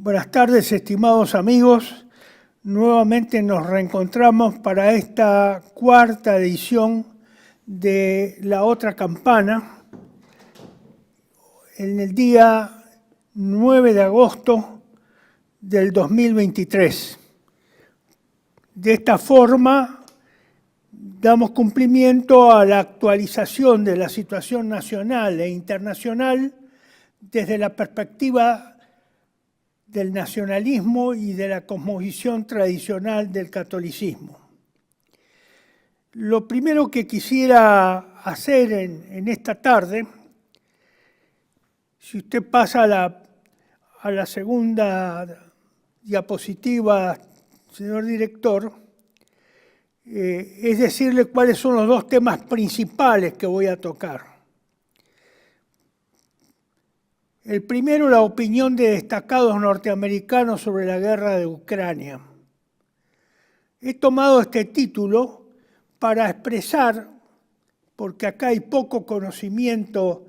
Buenas tardes, estimados amigos. Nuevamente nos reencontramos para esta cuarta edición de La Otra Campana, en el día 9 de agosto del 2023. De esta forma, damos cumplimiento a la actualización de la situación nacional e internacional desde la perspectiva del nacionalismo y de la cosmovisión tradicional del catolicismo. Lo primero que quisiera hacer en esta tarde, si usted pasa a la segunda diapositiva, señor director, es decirle cuáles son los dos temas principales que voy a tocar. El primero, la opinión de destacados norteamericanos sobre la guerra de Ucrania. He tomado este título para expresar, porque acá hay poco conocimiento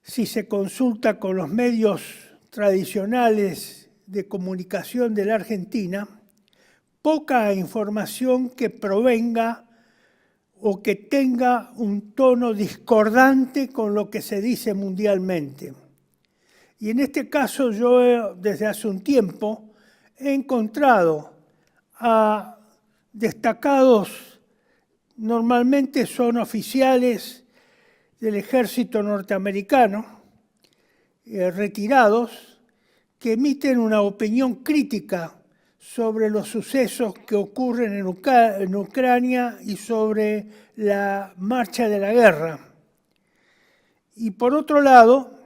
si se consulta con los medios tradicionales de comunicación de la Argentina, poca información que provenga o que tenga un tono discordante con lo que se dice mundialmente. Y en este caso yo desde hace un tiempo he encontrado a destacados, normalmente son oficiales del ejército norteamericano, retirados, que emiten una opinión crítica sobre los sucesos que ocurren en Ucrania y sobre la marcha de la guerra. Y por otro lado,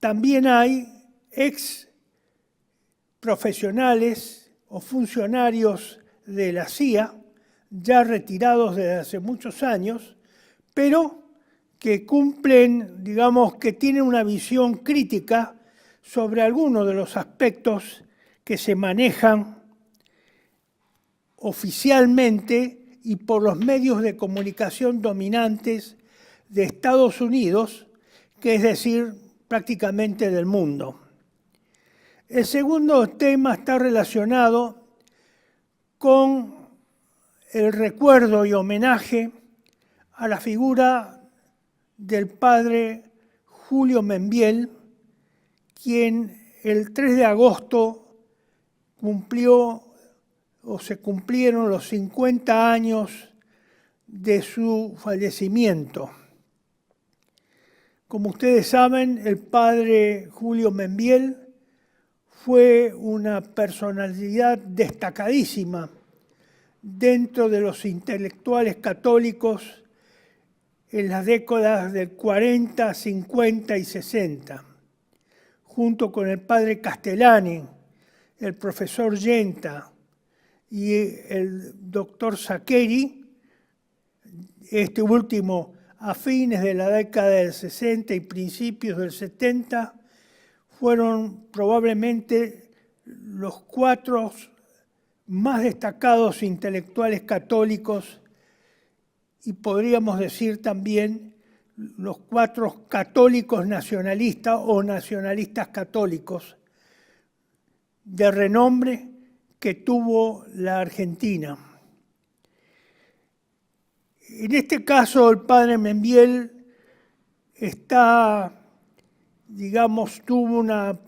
también hay ex profesionales o funcionarios de la CIA, ya retirados desde hace muchos años, pero que cumplen, digamos, que tienen una visión crítica sobre algunos de los aspectos que se manejan oficialmente y por los medios de comunicación dominantes de Estados Unidos, que es decir, prácticamente del mundo. El segundo tema está relacionado con el recuerdo y homenaje a la figura del padre Julio Membiel, quien el 3 de agosto se cumplieron los 50 años de su fallecimiento. Como ustedes saben, el padre Julio Membiel fue una personalidad destacadísima dentro de los intelectuales católicos en las décadas del 40, 50 y 60, junto con el padre Castellani, el profesor Yenta y el doctor Saccheri, este último a fines de la década del 60 y principios del 70, fueron probablemente los cuatro más destacados intelectuales católicos y podríamos decir también los cuatro católicos nacionalistas o nacionalistas católicos de renombre que tuvo la Argentina. En este caso, el padre Membiel tuvo una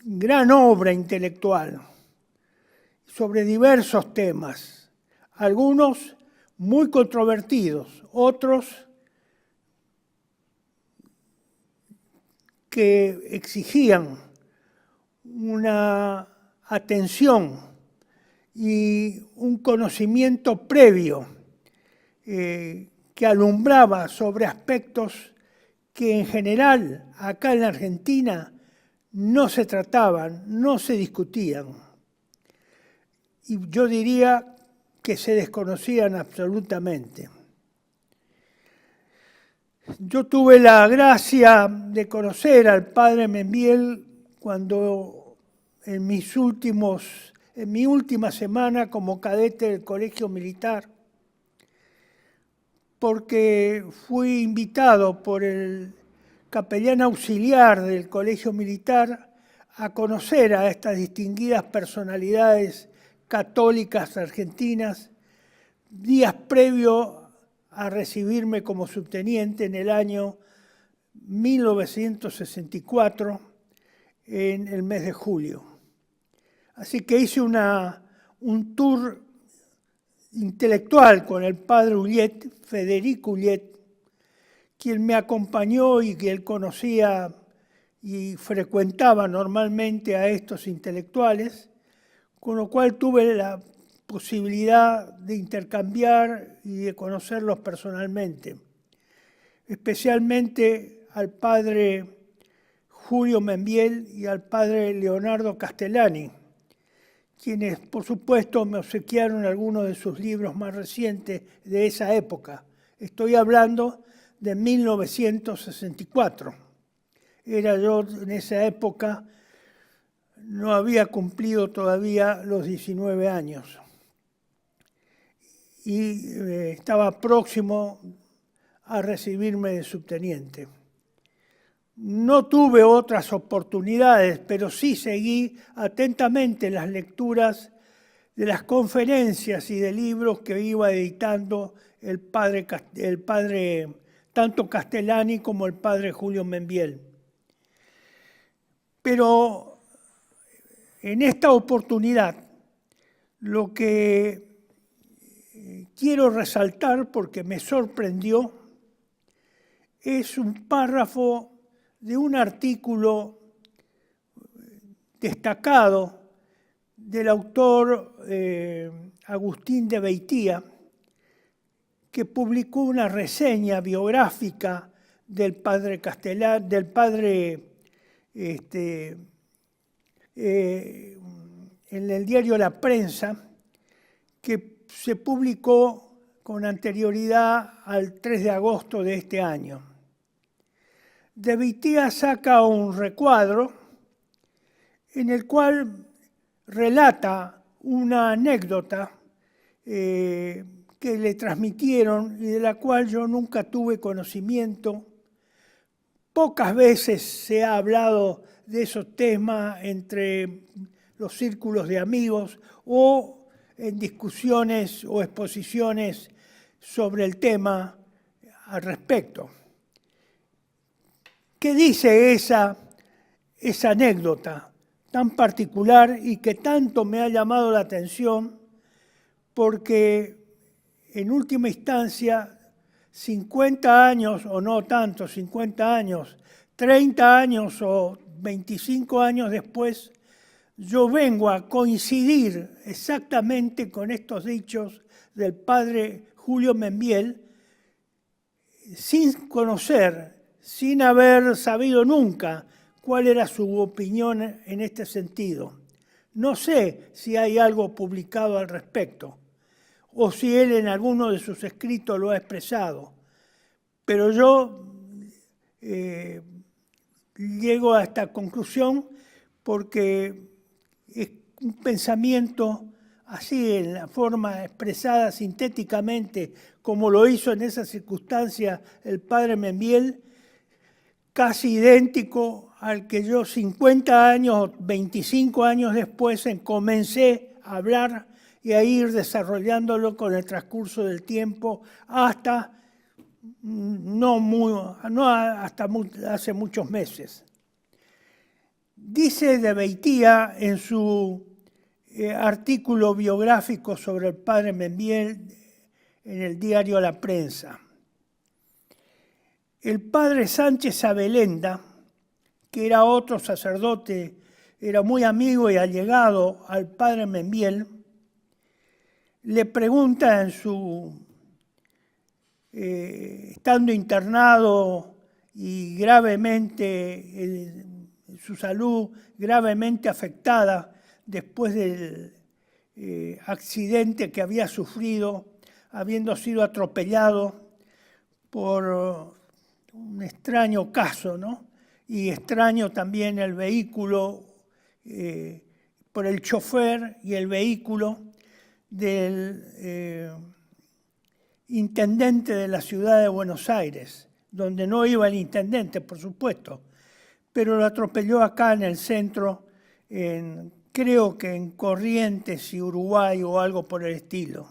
gran obra intelectual sobre diversos temas, algunos muy controvertidos, otros que exigían una atención y un conocimiento previo que alumbraba sobre aspectos que en general acá en la Argentina no se trataban, no se discutían. Y yo diría que se desconocían absolutamente. Yo tuve la gracia de conocer al padre Membiel cuando en mi última semana como cadete del Colegio Militar, porque fui invitado por el capellán auxiliar del Colegio Militar, a conocer a estas distinguidas personalidades católicas argentinas días previo a recibirme como subteniente en el año 1964, en el mes de julio. Así que hice un tour intelectual con el padre Ulliet, Federico Ulliet, quien me acompañó y que él conocía y frecuentaba normalmente a estos intelectuales, con lo cual tuve la posibilidad de intercambiar y de conocerlos personalmente, especialmente al padre Julio Membiel y al padre Leonardo Castellani, quienes por supuesto me obsequiaron algunos de sus libros más recientes de esa época. Estoy hablando de 1964. Era yo en esa época, no había cumplido todavía los 19 años. Y estaba próximo a recibirme de subteniente. No tuve otras oportunidades, pero sí seguí atentamente las lecturas de las conferencias y de libros que iba editando el padre tanto Castellani como el padre Julio Membiel. Pero en esta oportunidad lo que quiero resaltar, porque me sorprendió, es un párrafo de un artículo destacado del autor Agustín de Beitia, que publicó una reseña biográfica del padre Castellani, del padre en el diario La Prensa, que se publicó con anterioridad al 3 de agosto de este año. De Beitia saca un recuadro en el cual relata una anécdota que le transmitieron y de la cual yo nunca tuve conocimiento. Pocas veces se ha hablado de esos temas entre los círculos de amigos o en discusiones o exposiciones sobre el tema al respecto. ¿Qué dice esa anécdota tan particular y que tanto me ha llamado la atención? Porque en última instancia, 50 años, o no tanto, 50 años, 30 años o 25 años después, yo vengo a coincidir exactamente con estos dichos del padre Julio Membiel, sin conocer, sin haber sabido nunca cuál era su opinión en este sentido. No sé si hay algo publicado al respecto, o si él en alguno de sus escritos lo ha expresado, pero yo llego a esta conclusión porque es un pensamiento así, en la forma expresada sintéticamente, como lo hizo en esa circunstancia el padre Membiel, casi idéntico al que yo 50 años, 25 años después comencé a hablar y a ir desarrollándolo con el transcurso del tiempo hasta hasta hace muchos meses. Dice de Beitia en su artículo biográfico sobre el padre Membiel en el diario La Prensa: el padre Sánchez Abelenda, que era otro sacerdote, era muy amigo y allegado al padre Membiel, le pregunta en estando internado y gravemente, su salud gravemente afectada después del accidente que había sufrido, habiendo sido atropellado por un extraño caso, ¿no? Y extraño también el vehículo, por el chofer y el vehículo del intendente de la ciudad de Buenos Aires, donde no iba el intendente, por supuesto, pero lo atropelló acá en el centro, creo que en Corrientes y Uruguay o algo por el estilo.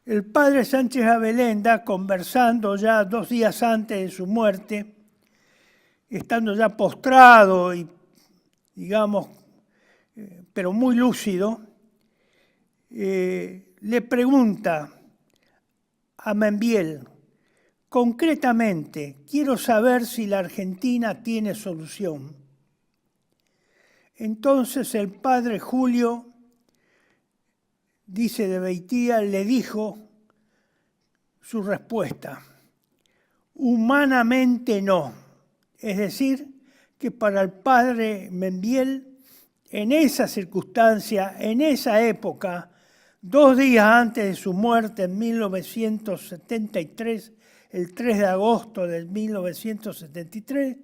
El padre Sánchez Abelenda, conversando ya 2 días antes de su muerte, estando ya postrado y, digamos, pero muy lúcido, le pregunta a Membiel, concretamente, quiero saber si la Argentina tiene solución. Entonces el padre Julio, dice de Beitía, le dijo su respuesta, humanamente no. Es decir, que para el padre Membiel, en esa circunstancia, en esa época, 2 días antes de su muerte en 1973, el 3 de agosto de 1973,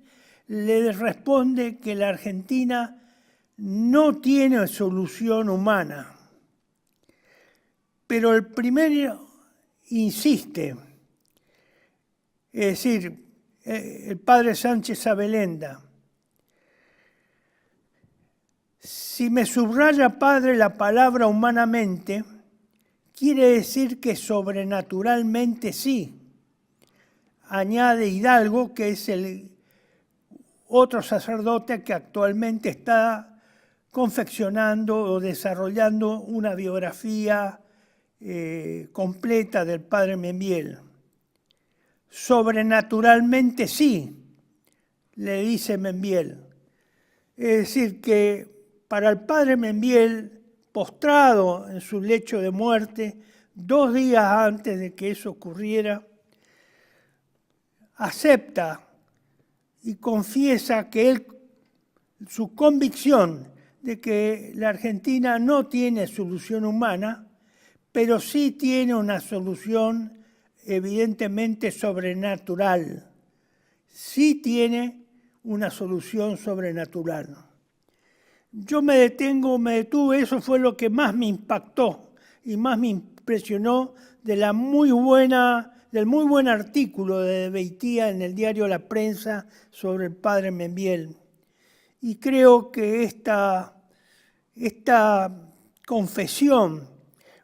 le responde que la Argentina no tiene solución humana. Pero el primero insiste, es decir, el padre Sánchez Abelenda, si me subraya, padre, la palabra humanamente, quiere decir que sobrenaturalmente sí. Añade Hidalgo, que es el otro sacerdote que actualmente está confeccionando o desarrollando una biografía completa del padre Membiel. Sobrenaturalmente sí, le dice Membiel. Es decir, que para el padre Membiel, postrado en su lecho de muerte, 2 días antes de que eso ocurriera, acepta y confiesa que su convicción de que la Argentina no tiene solución humana, pero sí tiene una solución evidentemente sobrenatural. Sí tiene una solución sobrenatural. Yo me detuve, eso fue lo que más me impactó y más me impresionó del muy buen artículo de Beitía en el diario La Prensa sobre el padre Membiel. Y creo que esta confesión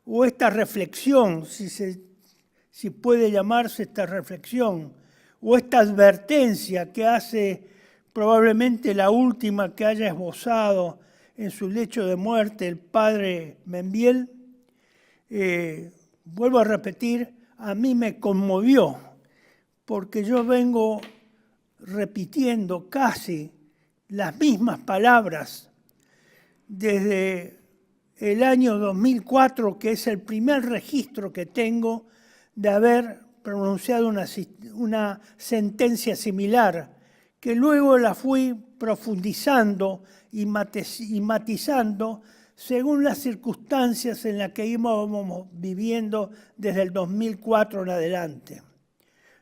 o esta reflexión, si puede llamarse esta reflexión, o esta advertencia que hace probablemente la última que haya esbozado en su lecho de muerte el padre Membiel, vuelvo a repetir, a mí me conmovió, porque yo vengo repitiendo casi las mismas palabras desde el año 2004, que es el primer registro que tengo de haber pronunciado una sentencia similar, que luego la fui profundizando y matizando según las circunstancias en las que íbamos viviendo desde el 2004 en adelante.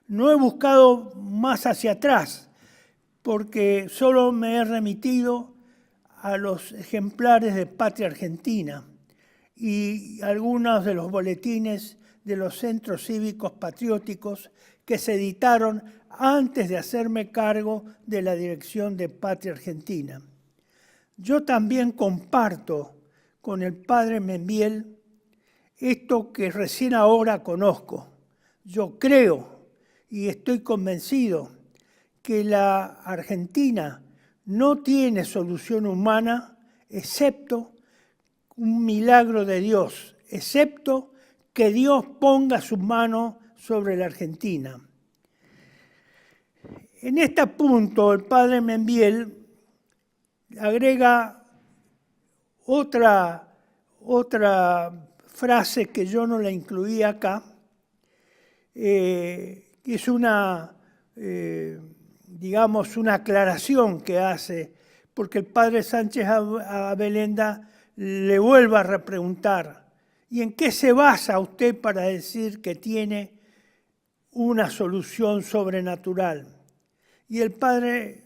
No he buscado más hacia atrás, porque solo me he remitido a los ejemplares de Patria Argentina y algunos de los boletines de los centros cívicos patrióticos que se editaron antes de hacerme cargo de la dirección de Patria Argentina. Yo también comparto con el padre Membiel esto que recién ahora conozco. Yo creo y estoy convencido que la Argentina no tiene solución humana excepto un milagro de Dios, excepto que Dios ponga su mano sobre la Argentina. En este punto, el padre Membiel agrega otra frase que yo no la incluí acá, que es digamos, una aclaración que hace, porque el padre Sánchez Abelenda le vuelve a repreguntar, ¿y en qué se basa usted para decir que tiene una solución sobrenatural? Y el padre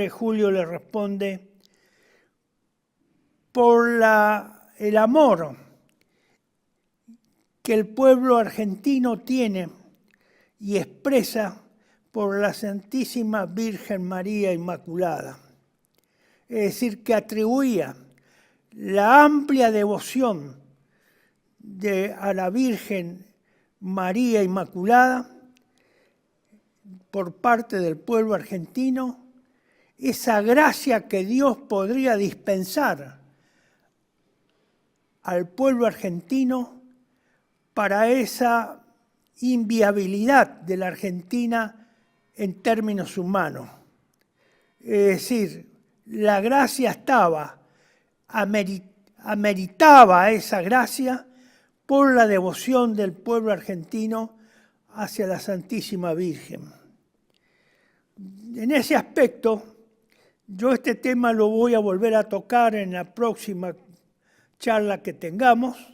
Julio le responde, por el amor que el pueblo argentino tiene y expresa por la Santísima Virgen María Inmaculada. Es decir, que atribuía la amplia devoción a la Virgen María Inmaculada por parte del pueblo argentino, esa gracia que Dios podría dispensar al pueblo argentino para esa inviabilidad de la Argentina en términos humanos. Es decir, la gracia estaba, ameritaba esa gracia por la devoción del pueblo argentino hacia la Santísima Virgen. En ese aspecto, yo este tema lo voy a volver a tocar en la próxima charla que tengamos,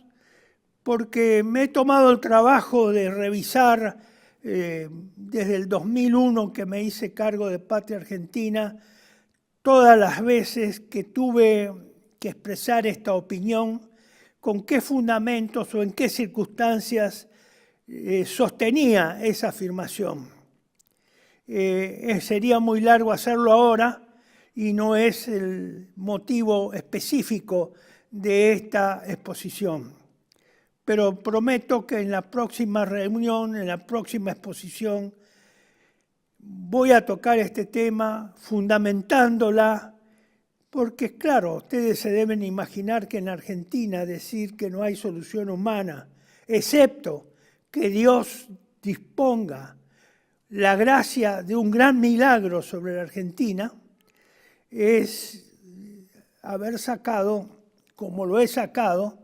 porque me he tomado el trabajo de revisar desde el 2001 que me hice cargo de Patria Argentina, todas las veces que tuve que expresar esta opinión, con qué fundamentos o en qué circunstancias sostenía esa afirmación. Sería muy largo hacerlo ahora y no es el motivo específico de esta exposición. Pero prometo que en la próxima reunión, en la próxima exposición, voy a tocar este tema fundamentándola, porque claro, ustedes se deben imaginar que en Argentina decir que no hay solución humana, excepto que Dios disponga la gracia de un gran milagro sobre la Argentina, es haber sacado, como lo he sacado,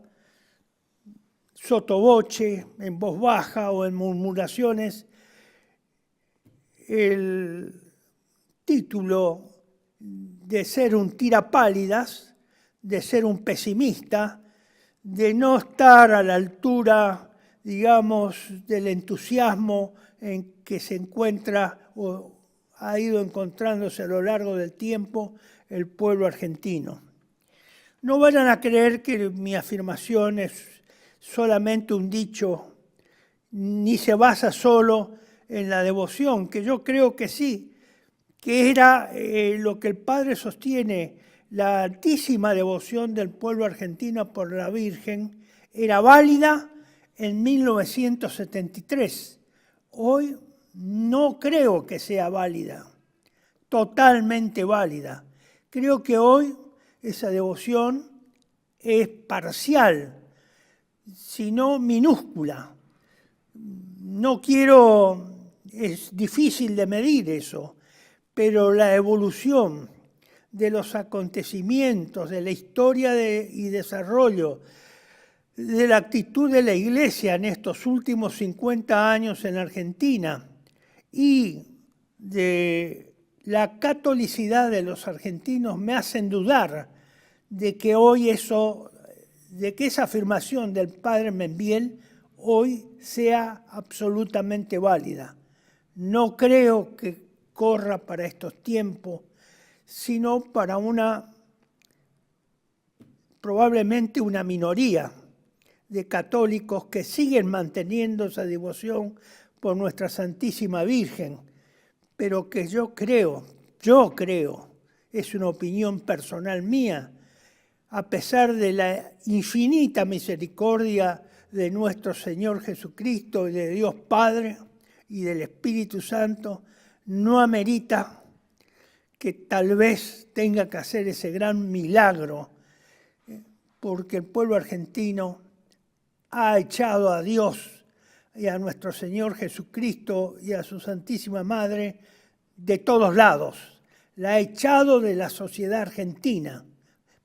sotoboche, en voz baja o en murmuraciones, el título de ser un tirapálidas, de ser un pesimista, de no estar a la altura, digamos, del entusiasmo en que se encuentra o ha ido encontrándose a lo largo del tiempo el pueblo argentino. No vayan a creer que mi afirmación es solamente un dicho, ni se basa solo en la devoción, que yo creo que sí, que era lo que el Padre sostiene, la altísima devoción del pueblo argentino por la Virgen, era válida en 1973. Hoy no creo que sea válida, totalmente válida. Creo que hoy esa devoción es parcial, sino minúscula. No quiero, es difícil de medir eso, pero la evolución de los acontecimientos, de la historia y desarrollo, de la actitud de la Iglesia en estos últimos 50 años en Argentina y de la catolicidad de los argentinos me hacen dudar de que hoy de que esa afirmación del padre Membiel hoy sea absolutamente válida. No creo que corra para estos tiempos, sino para probablemente una minoría de católicos que siguen manteniendo esa devoción por nuestra Santísima Virgen, pero que yo creo, es una opinión personal mía, a pesar de la infinita misericordia de nuestro Señor Jesucristo y de Dios Padre y del Espíritu Santo, no amerita que tal vez tenga que hacer ese gran milagro, porque el pueblo argentino ha echado a Dios y a nuestro Señor Jesucristo y a su Santísima Madre de todos lados. La ha echado de la sociedad argentina.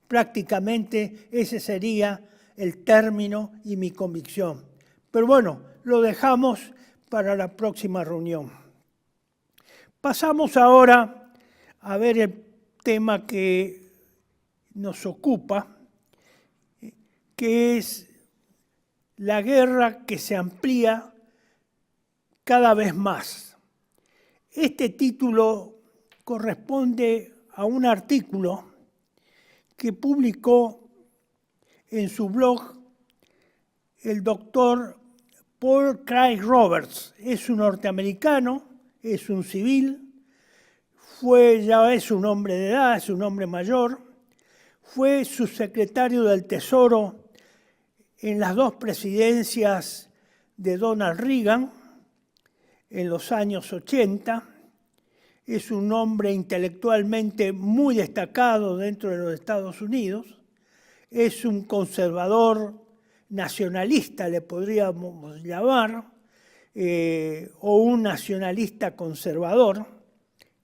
Prácticamente ese sería el término y mi convicción. Pero bueno, lo dejamos para la próxima reunión. Pasamos ahora a ver el tema que nos ocupa, que es la guerra que se amplía cada vez más. Este título corresponde a un artículo que publicó en su blog el doctor Paul Craig Roberts es un norteamericano, es un civil, ya es un hombre de edad, es un hombre mayor, fue subsecretario del Tesoro en las dos presidencias de Donald Reagan en los años 80. Es un hombre intelectualmente muy destacado dentro de los Estados Unidos. Es un conservador nacionalista, le podríamos llamar, o un nacionalista conservador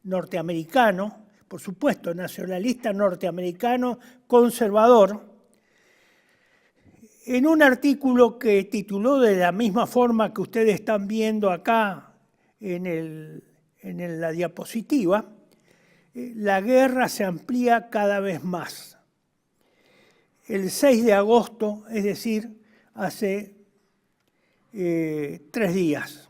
norteamericano, por supuesto, nacionalista norteamericano conservador. En un artículo que tituló de la misma forma que ustedes están viendo acá en la diapositiva, la guerra se amplía cada vez más. El 6 de agosto, es decir, hace 3 días.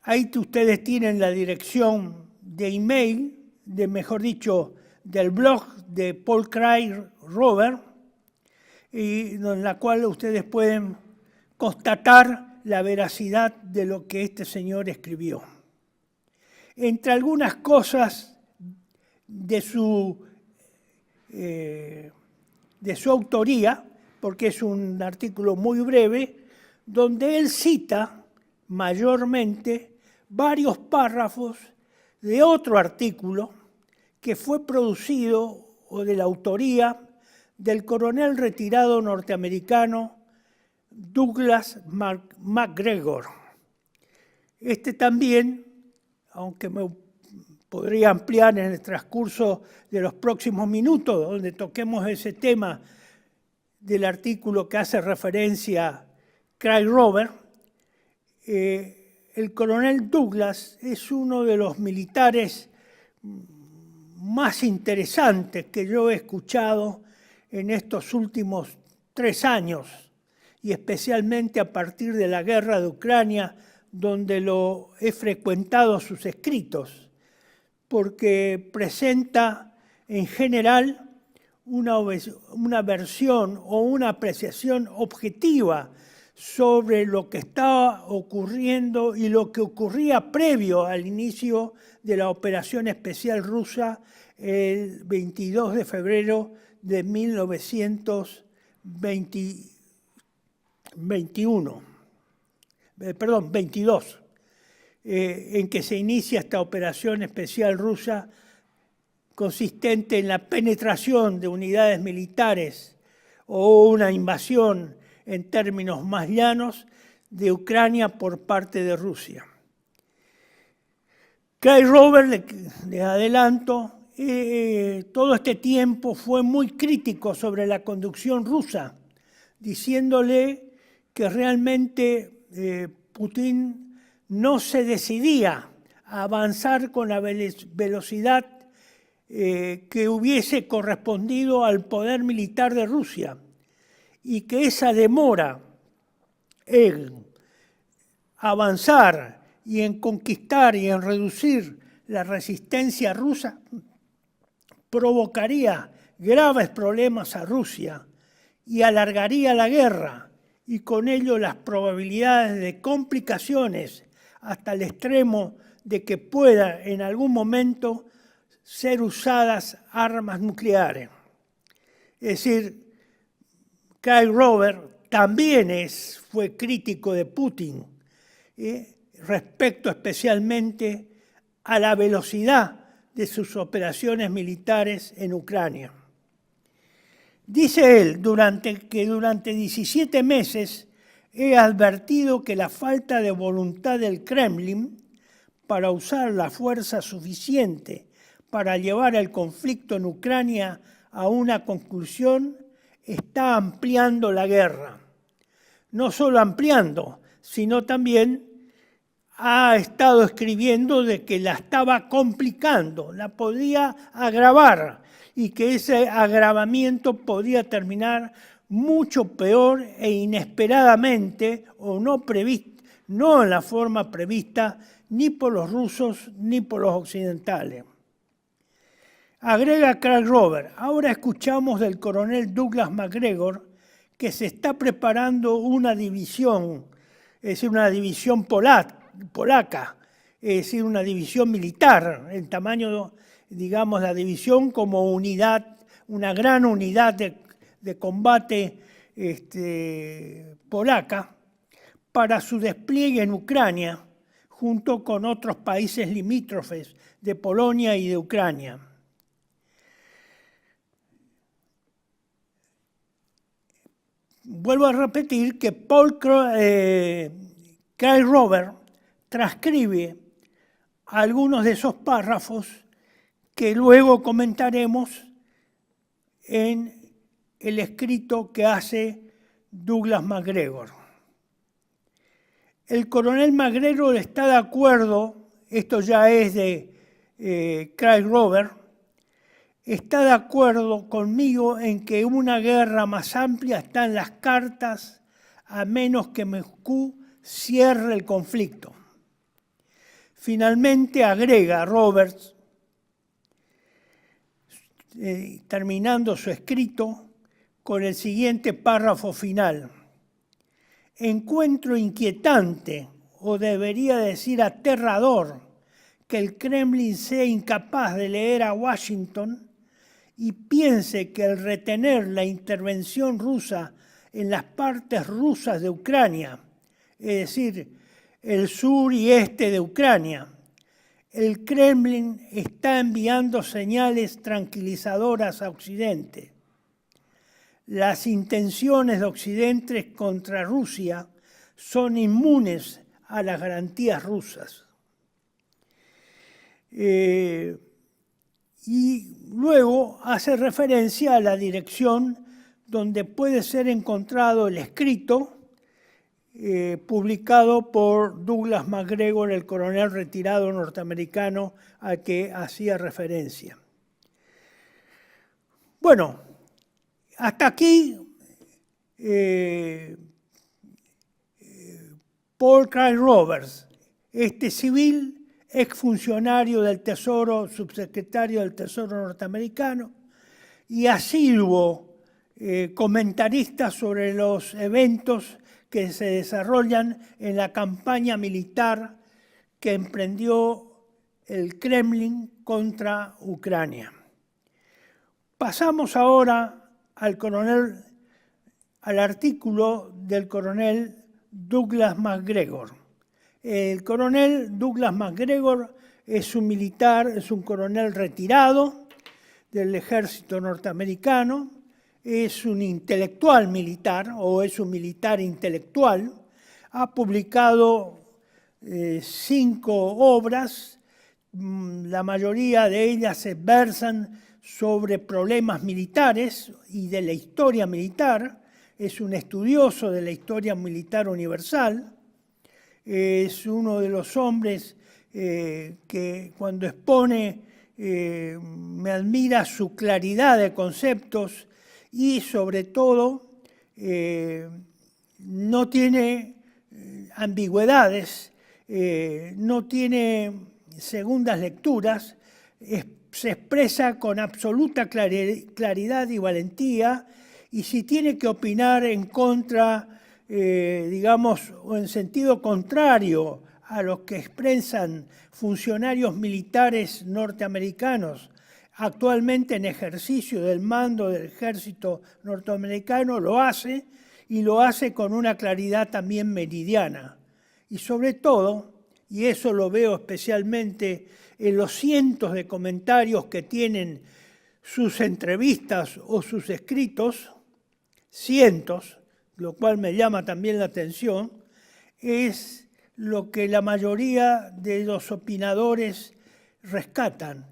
Ahí ustedes tienen la dirección de email, mejor dicho, del blog de Paul Craig Robert, y en la cual ustedes pueden constatar la veracidad de lo que este señor escribió. Entre algunas cosas de su autoría, porque es un artículo muy breve, donde él cita mayormente varios párrafos de otro artículo que fue producido o de la autoría del coronel retirado norteamericano Douglas MacGregor. Este también, aunque me podría ampliar en el transcurso de los próximos minutos, donde toquemos ese tema del artículo que hace referencia Craig Robert, el coronel Douglas es uno de los militares más interesantes que yo he escuchado en estos últimos 3 años, y especialmente a partir de la guerra de Ucrania, donde lo he frecuentado sus escritos, porque presenta en general una versión o una apreciación objetiva sobre lo que estaba ocurriendo y lo que ocurría previo al inicio de la operación especial rusa el 22 de febrero de 22, en que se inicia esta operación especial rusa consistente en la penetración de unidades militares o una invasión en términos más llanos de Ucrania por parte de Rusia. Craig Robert, les adelanto, todo este tiempo fue muy crítico sobre la conducción rusa, diciéndole que realmente Putin no se decidía a avanzar con la velocidad que hubiese correspondido al poder militar de Rusia, y que esa demora en avanzar y en conquistar y en reducir la resistencia rusa provocaría graves problemas a Rusia y alargaría la guerra, y con ello las probabilidades de complicaciones hasta el extremo de que pueda en algún momento ser usadas armas nucleares. Es decir, Craig Robert también fue crítico de Putin respecto especialmente a la velocidad de sus operaciones militares en Ucrania. Dice él que durante 17 meses he advertido que la falta de voluntad del Kremlin para usar la fuerza suficiente para llevar el conflicto en Ucrania a una conclusión está ampliando la guerra. No solo ampliando, sino también ha estado escribiendo de que la estaba complicando, la podía agravar, y que ese agravamiento podía terminar mucho peor e inesperadamente, o no en la forma prevista ni por los rusos ni por los occidentales. Agrega Craig Robert: ahora escuchamos del coronel Douglas MacGregor que se está preparando una división, es decir, una división polaca, es decir, una división militar, en tamaño, digamos, la división como unidad, una gran unidad de combate polaca, para su despliegue en Ucrania, junto con otros países limítrofes de Polonia y de Ucrania. Vuelvo a repetir que Paul Kyle-Robert transcribe algunos de esos párrafos que luego comentaremos en el escrito que hace Douglas MacGregor. El coronel MacGregor está de acuerdo, esto ya es de Kyle-Robert, está de acuerdo conmigo en que una guerra más amplia está en las cartas a menos que Moscú cierre el conflicto. Finalmente agrega Roberts, terminando su escrito, con el siguiente párrafo final. Encuentro inquietante, o debería decir aterrador, que el Kremlin sea incapaz de leer a Washington y piense que el retener la intervención rusa en las partes rusas de Ucrania, es decir, el sur y este de Ucrania, el Kremlin está enviando señales tranquilizadoras a Occidente. Las intenciones de Occidente contra Rusia son inmunes a las garantías rusas. Y luego hace referencia a la dirección donde puede ser encontrado el escrito publicado por Douglas MacGregor, el coronel retirado norteamericano al que hacía referencia. Bueno, hasta aquí Paul Kyle-Roberts, este civil, exfuncionario del Tesoro, subsecretario del Tesoro norteamericano y asiduo comentarista sobre los eventos que se desarrollan en la campaña militar que emprendió el Kremlin contra Ucrania. Pasamos ahora al artículo del coronel Douglas MacGregor. El coronel Douglas MacGregor es un militar, es un coronel retirado del ejército norteamericano, es un intelectual militar o es un militar intelectual, ha publicado 5 obras, la mayoría de ellas se versan sobre problemas militares y de la historia militar, es un estudioso de la historia militar universal, es uno de los hombres que cuando expone me admira su claridad de conceptos y sobre todo no tiene ambigüedades, no tiene segundas lecturas, se expresa con absoluta claridad y valentía, y si tiene que opinar en contra, digamos, o en sentido contrario a los que expresan funcionarios militares norteamericanos actualmente en ejercicio del mando del ejército norteamericano, lo hace, y lo hace con una claridad también meridiana. Y sobre todo, y eso lo veo especialmente en los cientos de comentarios que tienen sus entrevistas o sus escritos, cientos, lo cual me llama también la atención, es lo que la mayoría de los opinadores rescatan,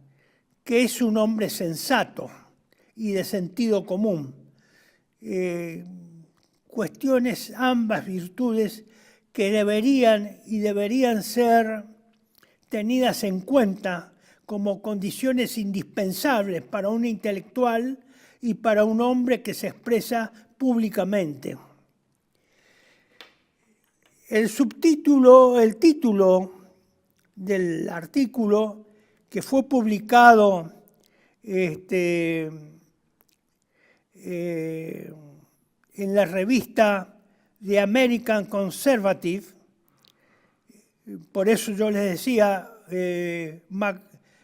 que es un hombre sensato y de sentido común. Cuestiones, ambas virtudes que deberían ser tenidas en cuenta como condiciones indispensables para un intelectual y para un hombre que se expresa públicamente. El título del artículo que fue publicado en la revista The American Conservative. Por eso yo les decía,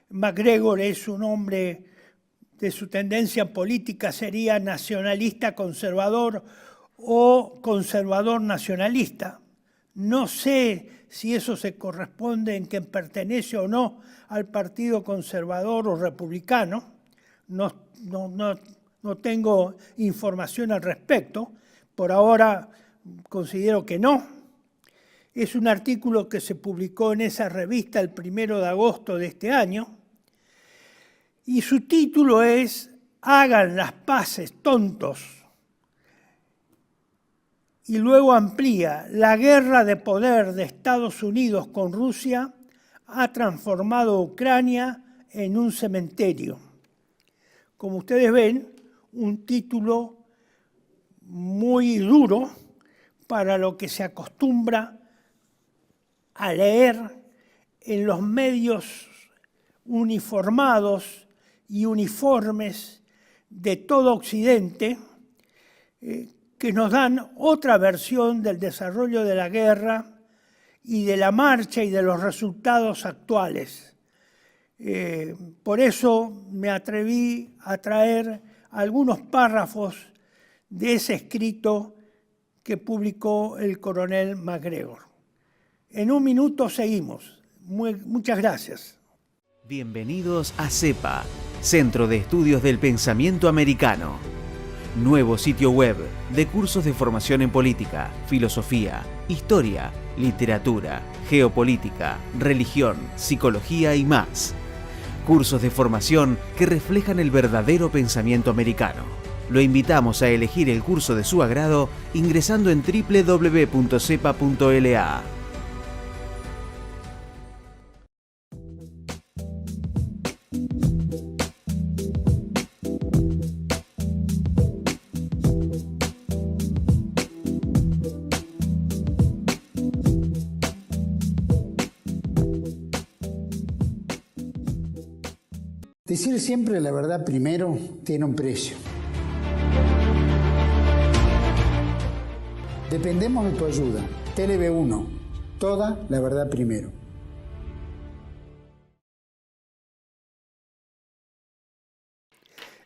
MacGregor es un hombre de su tendencia política, sería nacionalista conservador o conservador nacionalista. No sé si eso se corresponde en que pertenece o no al Partido Conservador o Republicano. No tengo información al respecto. Por ahora considero que no. Es un artículo que se publicó en esa revista el 1 de agosto de este año. Y su título es "Hagan las paces, tontos". Y luego amplía: la guerra de poder de Estados Unidos con Rusia ha transformado a Ucrania en un cementerio. Como ustedes ven, un título muy duro para lo que se acostumbra a leer en los medios uniformados y uniformes de todo Occidente, que nos dan otra versión del desarrollo de la guerra y de la marcha y de los resultados actuales. Por eso me atreví a traer algunos párrafos de ese escrito que publicó el coronel MacGregor. En un minuto seguimos. Muchas gracias. Bienvenidos a CEPA, Centro de Estudios del Pensamiento Americano. Nuevo sitio web de cursos de formación en política, filosofía, historia, literatura, geopolítica, religión, psicología y más. Cursos de formación que reflejan el verdadero pensamiento americano. Lo invitamos a elegir el curso de su agrado ingresando en www.cepa.la. Decir siempre la verdad primero tiene un precio. Dependemos de tu ayuda. TLB1, toda la verdad primero.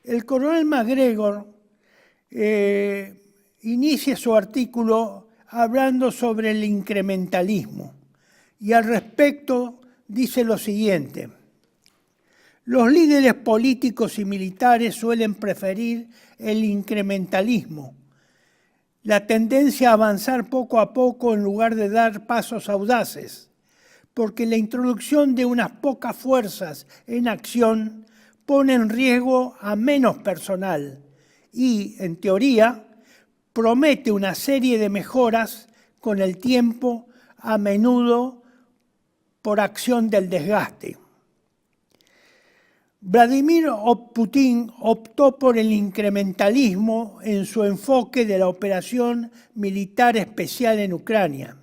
El coronel MacGregor inicia su artículo hablando sobre el incrementalismo y al respecto dice lo siguiente: los líderes políticos y militares suelen preferir el incrementalismo, la tendencia a avanzar poco a poco en lugar de dar pasos audaces, porque la introducción de unas pocas fuerzas en acción pone en riesgo a menos personal y, en teoría, promete una serie de mejoras con el tiempo, a menudo por acción del desgaste. Vladimir Putin optó por el incrementalismo en su enfoque de la operación militar especial en Ucrania.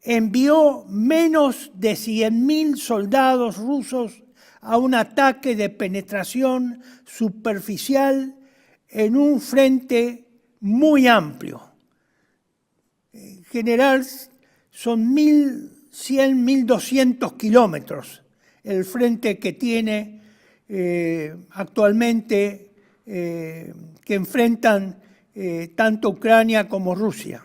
Envió menos de 100.000 soldados rusos a un ataque de penetración superficial en un frente muy amplio. En general son 1.100, 1.200 kilómetros el frente que tiene actualmente, que enfrentan tanto Ucrania como Rusia.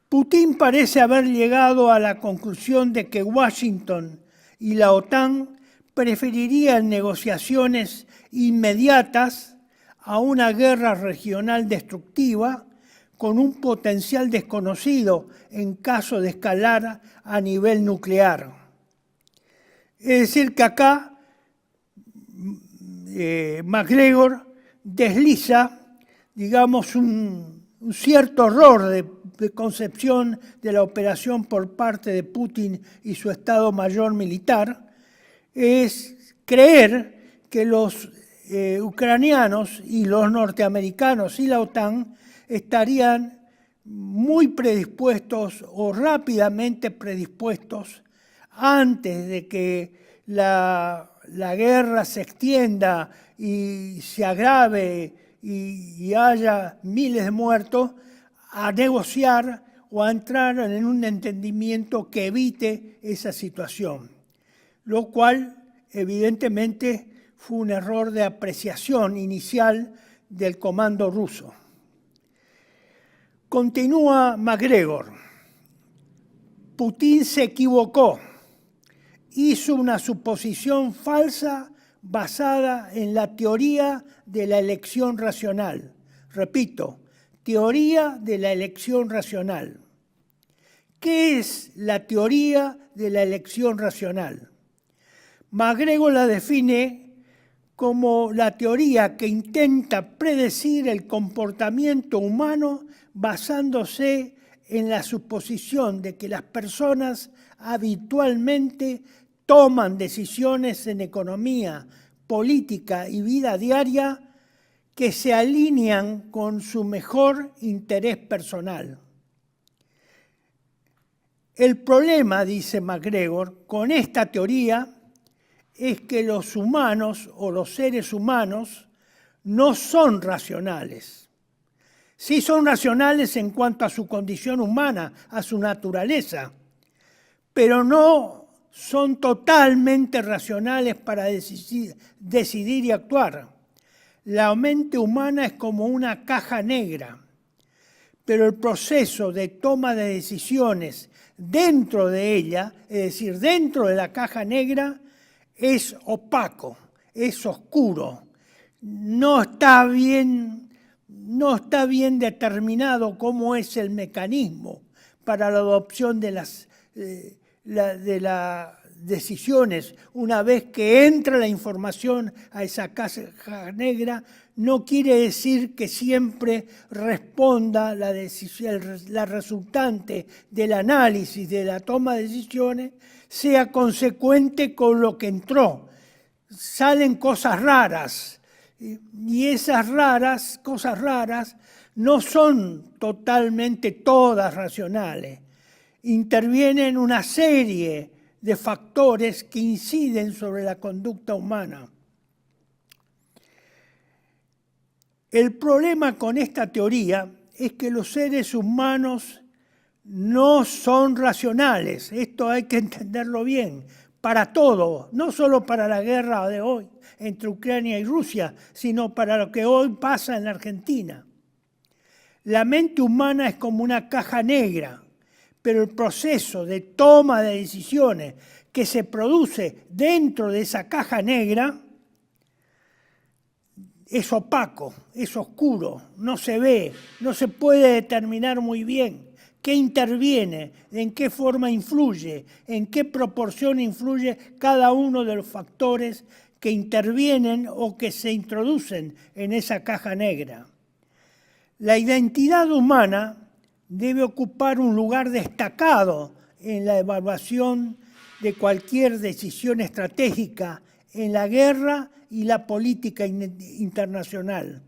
Putin parece haber llegado a la conclusión de que Washington y la OTAN preferirían negociaciones inmediatas a una guerra regional destructiva con un potencial desconocido en caso de escalar a nivel nuclear. Es decir, que acá MacGregor desliza, digamos, un cierto error de concepción de la operación por parte de Putin y su Estado Mayor militar, es creer que los ucranianos y los norteamericanos y la OTAN estarían muy predispuestos o rápidamente predispuestos antes de que la guerra se extienda y se agrave y haya miles de muertos, a negociar o a entrar en un entendimiento que evite esa situación, lo cual evidentemente fue un error de apreciación inicial del comando ruso. Continúa MacGregor. Putin se equivocó. Hizo una suposición falsa basada en la teoría de la elección racional. Repito, teoría de la elección racional. ¿Qué es la teoría de la elección racional? MacGregor la define como la teoría que intenta predecir el comportamiento humano basándose en la suposición de que las personas habitualmente toman decisiones en economía, política y vida diaria que se alinean con su mejor interés personal. El problema, dice MacGregor, con esta teoría es que los humanos o los seres humanos no son racionales. Sí son racionales en cuanto a su condición humana, a su naturaleza, pero no son totalmente racionales para decidir y actuar. La mente humana es como una caja negra, pero el proceso de toma de decisiones dentro de ella, es decir, dentro de la caja negra, es opaco, es oscuro, no está bien determinado cómo es el mecanismo para la adopción de las decisiones. Una vez que entra la información a esa caja negra, no quiere decir que siempre responda la resultante del análisis, de la toma de decisiones, sea consecuente con lo que entró. Salen cosas raras, y esas cosas raras, no son totalmente todas racionales. Intervienen una serie de factores que inciden sobre la conducta humana. El problema con esta teoría es que los seres humanos no son racionales. Esto hay que entenderlo bien, para todo, no solo para la guerra de hoy entre Ucrania y Rusia, sino para lo que hoy pasa en la Argentina. La mente humana es como una caja negra, pero el proceso de toma de decisiones que se produce dentro de esa caja negra es opaco, es oscuro, no se ve, no se puede determinar muy bien qué interviene, en qué forma influye, en qué proporción influye cada uno de los factores que intervienen o que se introducen en esa caja negra. La identidad humana debe ocupar un lugar destacado en la evaluación de cualquier decisión estratégica en la guerra y la política internacional.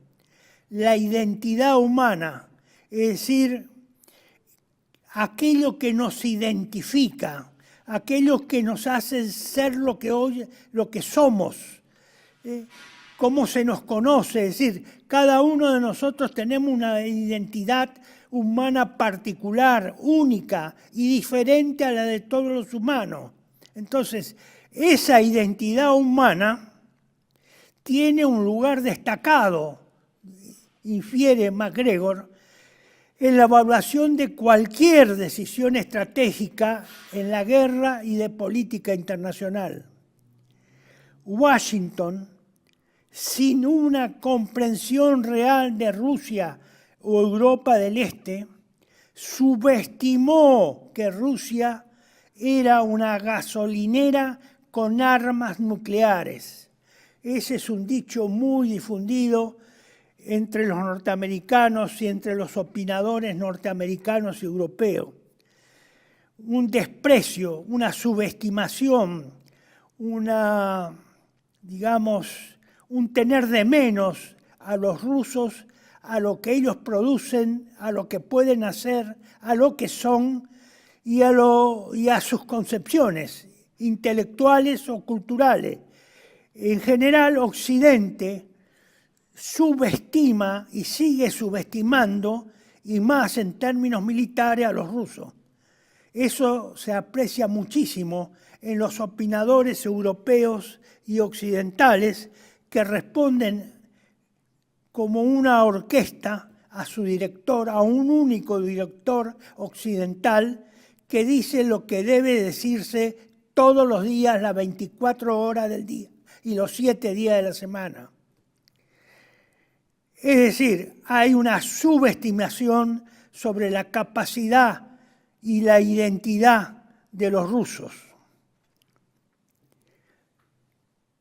La identidad humana, es decir, aquello que nos identifica, aquello que nos hace ser lo que somos, cómo se nos conoce, es decir, cada uno de nosotros tenemos una identidad humana particular, única y diferente a la de todos los humanos. Entonces, esa identidad humana tiene un lugar destacado, infiere MacGregor, en la evaluación de cualquier decisión estratégica en la guerra y de política internacional. Washington, sin una comprensión real de Rusia o Europa del Este, subestimó que Rusia era una gasolinera con armas nucleares. Ese es un dicho muy difundido entre los norteamericanos y entre los opinadores norteamericanos y europeos. Un desprecio, una subestimación, un tener de menos a los rusos, a lo que ellos producen, a lo que pueden hacer, a lo que son y a sus concepciones intelectuales o culturales. En general, Occidente subestima y sigue subestimando, y más en términos militares, a los rusos. Eso se aprecia muchísimo en los opinadores europeos y occidentales que responden como una orquesta a su director, a un único director occidental que dice lo que debe decirse todos los días, las 24 horas del día y los 7 días de la semana. Es decir, hay una subestimación sobre la capacidad y la identidad de los rusos.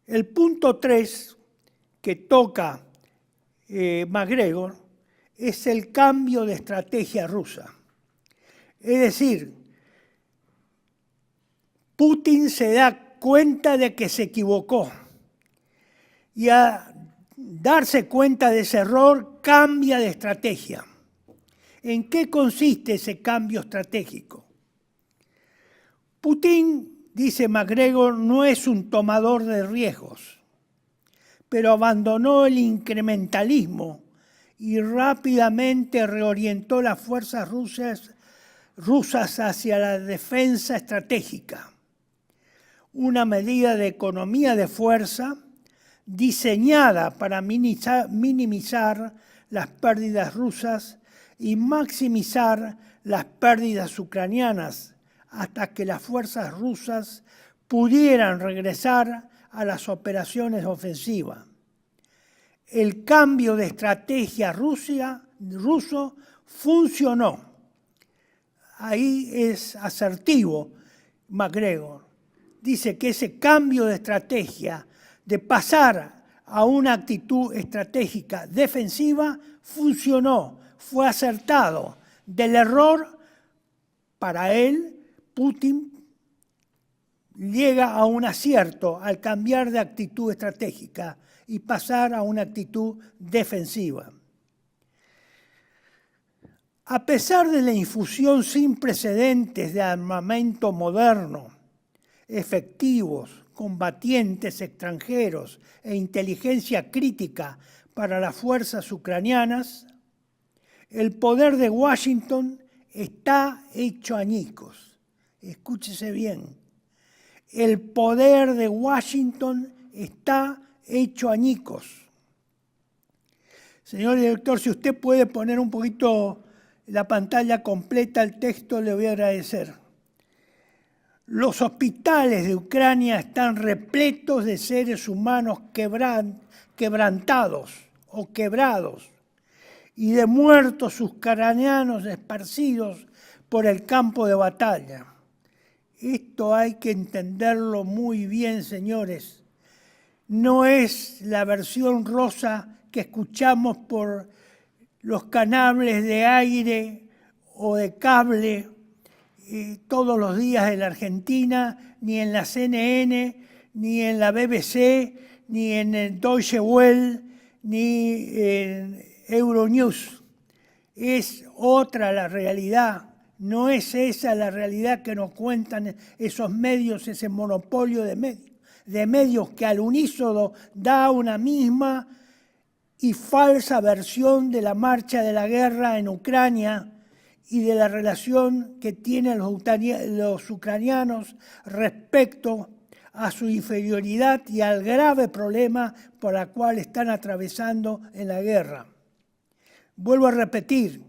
El punto 3 que toca MacGregor es el cambio de estrategia rusa. Es decir, Putin se da cuenta de que se equivocó y a darse cuenta de ese error cambia de estrategia. ¿En qué consiste ese cambio estratégico? Putin, dice MacGregor, no es un tomador de riesgos, pero abandonó el incrementalismo y rápidamente reorientó las fuerzas rusas hacia la defensa estratégica, una medida de economía de fuerza diseñada para minimizar las pérdidas rusas y maximizar las pérdidas ucranianas hasta que las fuerzas rusas pudieran regresar a las operaciones ofensivas. El cambio de estrategia ruso funcionó. Ahí es asertivo MacGregor. Dice que ese cambio de estrategia, de pasar a una actitud estratégica defensiva, funcionó, fue acertado. Del error, para él, Putin llega a un acierto al cambiar de actitud estratégica y pasar a una actitud defensiva. A pesar de la infusión sin precedentes de armamento moderno, efectivos, combatientes extranjeros e inteligencia crítica para las fuerzas ucranianas, el poder de Washington está hecho añicos. Escúchese bien. El poder de Washington está hecho añicos. Señor director, si usted puede poner un poquito la pantalla completa, el texto, le voy a agradecer. Los hospitales de Ucrania están repletos de seres humanos quebrantados o quebrados y de muertos ucranianos esparcidos por el campo de batalla. Esto hay que entenderlo muy bien, señores. No es la versión rosa que escuchamos por los canales de aire o de cable todos los días en la Argentina, ni en la CNN, ni en la BBC, ni en el Deutsche Welle, ni en Euronews. Es otra la realidad. No es esa la realidad que nos cuentan esos medios, ese monopolio de medios que al unísono da una misma y falsa versión de la marcha de la guerra en Ucrania y de la relación que tienen los ucranianos respecto a su inferioridad y al grave problema por el cual están atravesando en la guerra. Vuelvo a repetir,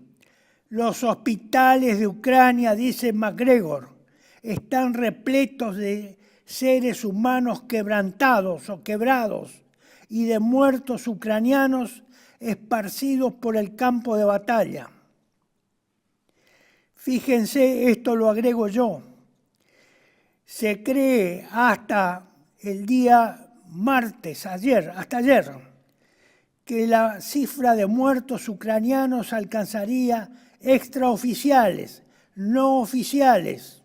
los hospitales de Ucrania, dice MacGregor, están repletos de seres humanos quebrantados o quebrados y de muertos ucranianos esparcidos por el campo de batalla. Fíjense, esto lo agrego yo. Se cree hasta el día martes, hasta ayer, que la cifra de muertos ucranianos alcanzaría extraoficiales, no oficiales,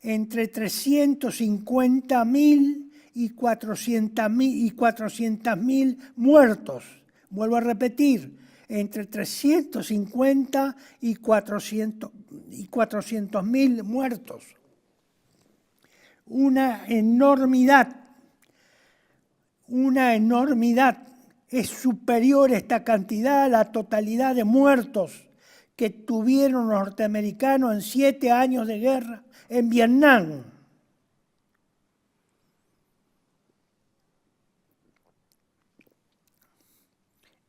entre 350.000 y 400.000 muertos. Vuelvo a repetir, entre 350 y 400.000 muertos. Una enormidad es superior esta cantidad a la totalidad de muertos que tuvieron los norteamericanos en 7 años de guerra en Vietnam.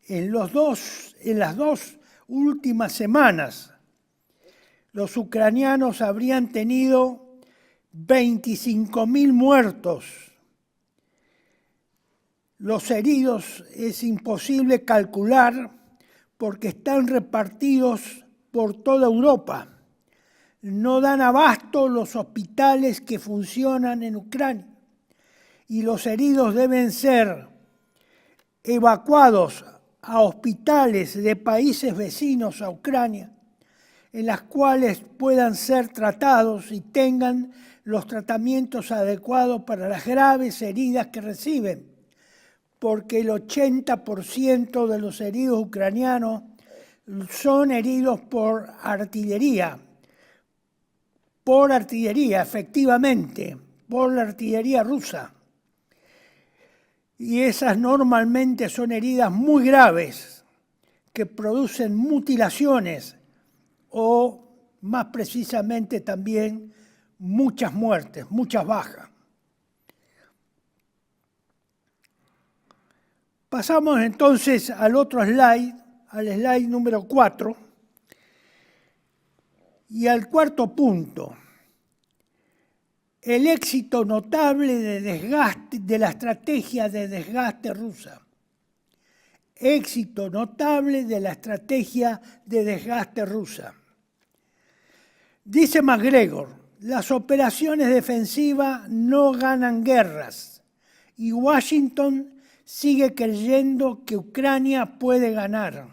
En las dos últimas semanas, los ucranianos habrían tenido 25.000 muertos. Los heridos es imposible calcular porque están repartidos por toda Europa. No dan abasto los hospitales que funcionan en Ucrania y los heridos deben ser evacuados a hospitales de países vecinos a Ucrania, en las cuales puedan ser tratados y tengan los tratamientos adecuados para las graves heridas que reciben, porque el 80% de los heridos ucranianos son heridos por artillería, efectivamente, por la artillería rusa. Y esas normalmente son heridas muy graves que producen mutilaciones o, más precisamente también, muchas muertes, muchas bajas. Pasamos entonces al otro slide, al slide número 4, y al cuarto punto. El éxito notable de la estrategia de desgaste rusa. Éxito notable de la estrategia de desgaste rusa. Dice MacGregor, las operaciones defensivas no ganan guerras y Washington sigue creyendo que Ucrania puede ganar.